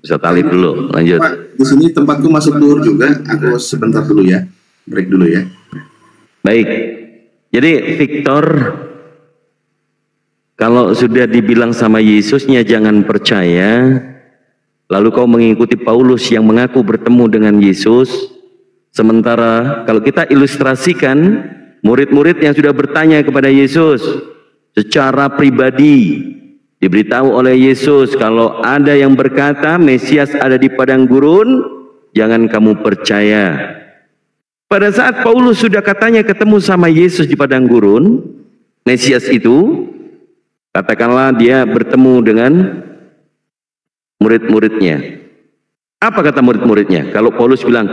Ustaz Alif dulu, lanjut. Pak, di sini tempatku masuk duhur juga. Aku sebentar dulu ya. Break dulu ya. Baik. Jadi Victor, kalau sudah dibilang sama Yesusnya jangan percaya, lalu kau mengikuti Paulus yang mengaku bertemu dengan Yesus, sementara kalau kita ilustrasikan murid-murid yang sudah bertanya kepada Yesus secara pribadi, diberitahu oleh Yesus kalau ada yang berkata Mesias ada di padang gurun, jangan kamu percaya. Pada saat Paulus sudah katanya ketemu sama Yesus di padang gurun, Mesias itu, katakanlah dia bertemu dengan murid-muridnya. Apa kata murid-muridnya? Kalau Paulus bilang,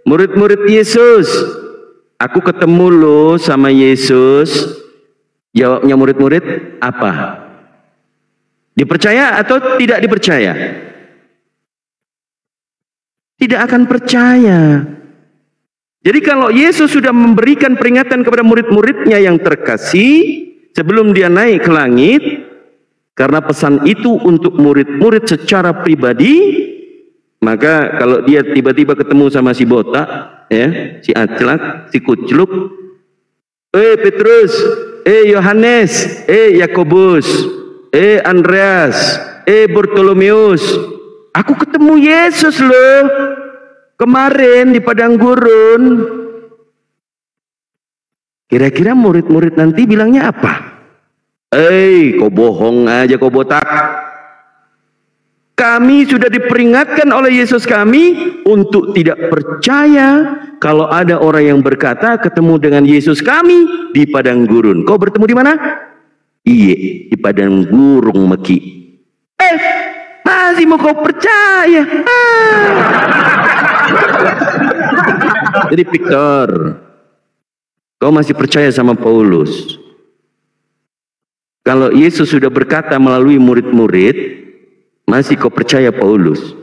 murid-murid Yesus, aku ketemu loh sama Yesus. Jawabnya murid-murid apa? Dipercaya atau tidak dipercaya? Tidak akan percaya. Jadi kalau Yesus sudah memberikan peringatan kepada murid-muridnya yang terkasih, sebelum dia naik ke langit, karena pesan itu untuk murid-murid secara pribadi, maka kalau dia tiba-tiba ketemu sama si botak, ya, si aclak, si kucluk, Petrus, Yohanes, Yakobus, Andreas, Bartolomeus, aku ketemu Yesus loh kemarin di padang gurun. Kira-kira murid-murid nanti bilangnya apa? Kau bohong aja kau botak. Kami sudah diperingatkan oleh Yesus kami untuk tidak percaya kalau ada orang yang berkata ketemu dengan Yesus kami di padang gurun. Kau bertemu di mana? Iya, di padang gurun Meki. Masih mau kau percaya? Jadi Victor, kau masih percaya sama Paulus? Kalau Yesus sudah berkata melalui murid-murid, masih kau percaya Paulus?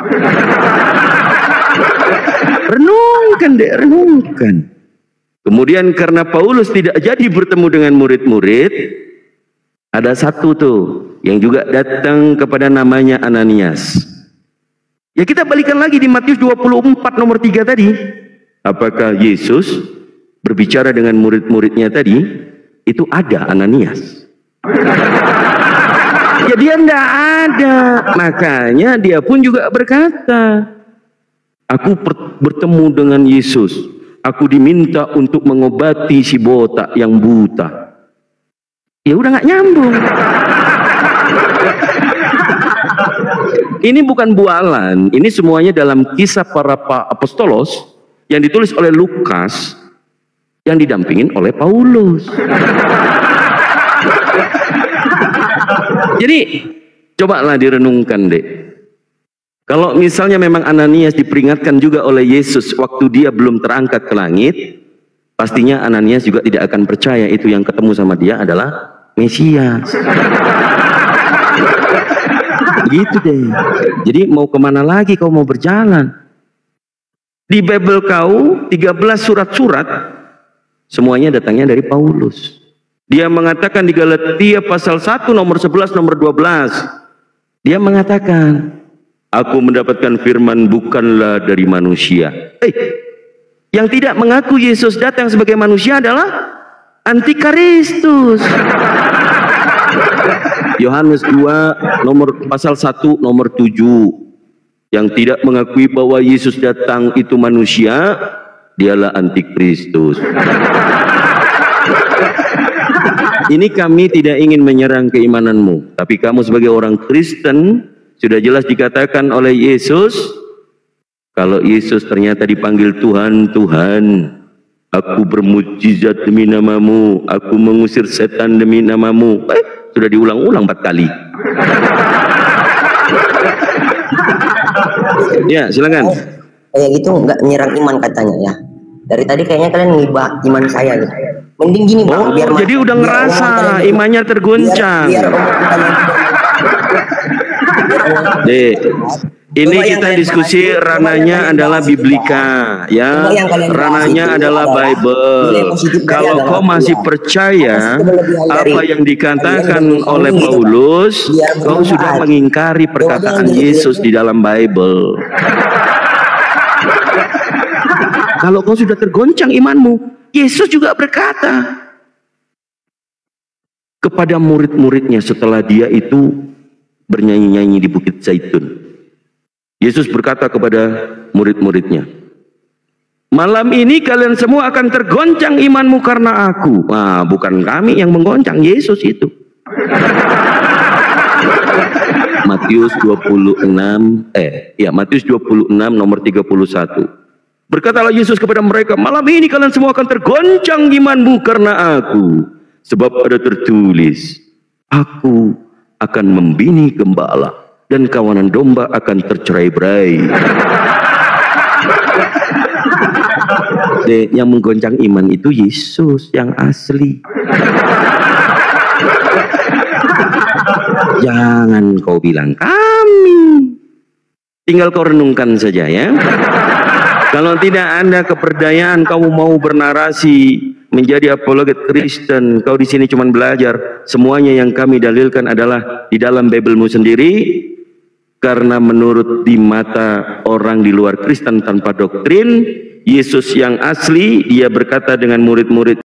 Renungkan dek, renungkan. Kemudian karena Paulus tidak jadi bertemu dengan murid-murid, ada satu tuh yang juga datang kepada namanya Ananias. Ya kita balikan lagi di Matius 24 nomor 3 tadi. Apakah Yesus berbicara dengan murid-muridnya tadi? Itu ada Ananias. Ya dia tidak ada, makanya dia pun juga berkata, aku bertemu dengan Yesus, aku diminta untuk mengobati si botak yang buta. Ya udah nggak nyambung. Ini bukan bualan, ini semuanya dalam kisah para apostolos yang ditulis oleh Lukas yang didampingin oleh Paulus. Jadi cobalah direnungkan deh. Kalau misalnya memang Ananias diperingatkan juga oleh Yesus waktu dia belum terangkat ke langit, pastinya Ananias juga tidak akan percaya itu yang ketemu sama dia adalah Mesias. Gitu deh. Jadi mau kemana lagi kau mau berjalan? Di Bible kau 13 surat-surat semuanya datangnya dari Paulus. Dia mengatakan di Galatia pasal 1 nomor 11 nomor 12. Dia mengatakan, aku mendapatkan firman bukanlah dari manusia. Yang tidak mengaku Yesus datang sebagai manusia adalah Antikristus. Yohanes 2 nomor pasal 1 nomor 7. Yang tidak mengakui bahwa Yesus datang itu manusia, dialah Antikristus. Ini kami tidak ingin menyerang keimananmu, tapi kamu sebagai orang Kristen sudah jelas dikatakan oleh Yesus, kalau Yesus ternyata dipanggil Tuhan, Tuhan, aku bermujizat demi namamu, aku mengusir setan demi namamu. Sudah diulang-ulang 4 kali. Ya, silakan. Kayak gitu nggak menyerang iman katanya ya. Dari tadi kayaknya kalian ngibah iman saya gitu. Mending gini bang, biar jadi udah ngerasa imannya terguncang. Dek, ini kita diskusi rananya adalah biblika, ya. Rananya adalah Bible. Kalau kau masih percaya apa yang dikatakan oleh Paulus, kau sudah mengingkari perkataan Yesus di dalam Bible. Kalau kau sudah tergoncang imanmu, Yesus juga berkata kepada murid-muridnya setelah dia itu bernyanyi-nyanyi di Bukit Zaitun. Yesus berkata kepada murid-muridnya, malam ini kalian semua akan tergoncang imanmu karena aku. Nah, bukan kami yang menggoncang, Yesus itu. Matius 26 Matius 26 nomor 31. Berkatalah Yesus kepada mereka, malam ini kalian semua akan tergoncang imanmu karena aku. Sebab ada tertulis, aku akan membini gembala dan kawanan domba akan tercerai-berai. Yang menggoncang iman itu Yesus yang asli. Jangan kau bilang kami. Tinggal kau renungkan saja ya. Kalau tidak ada keperdayaan kamu mau bernarasi menjadi apologet Kristen, kau di sini cuma belajar. Semuanya yang kami dalilkan adalah di dalam Bibelmu sendiri, karena menurut di mata orang di luar Kristen tanpa doktrin, Yesus yang asli, dia berkata dengan murid-murid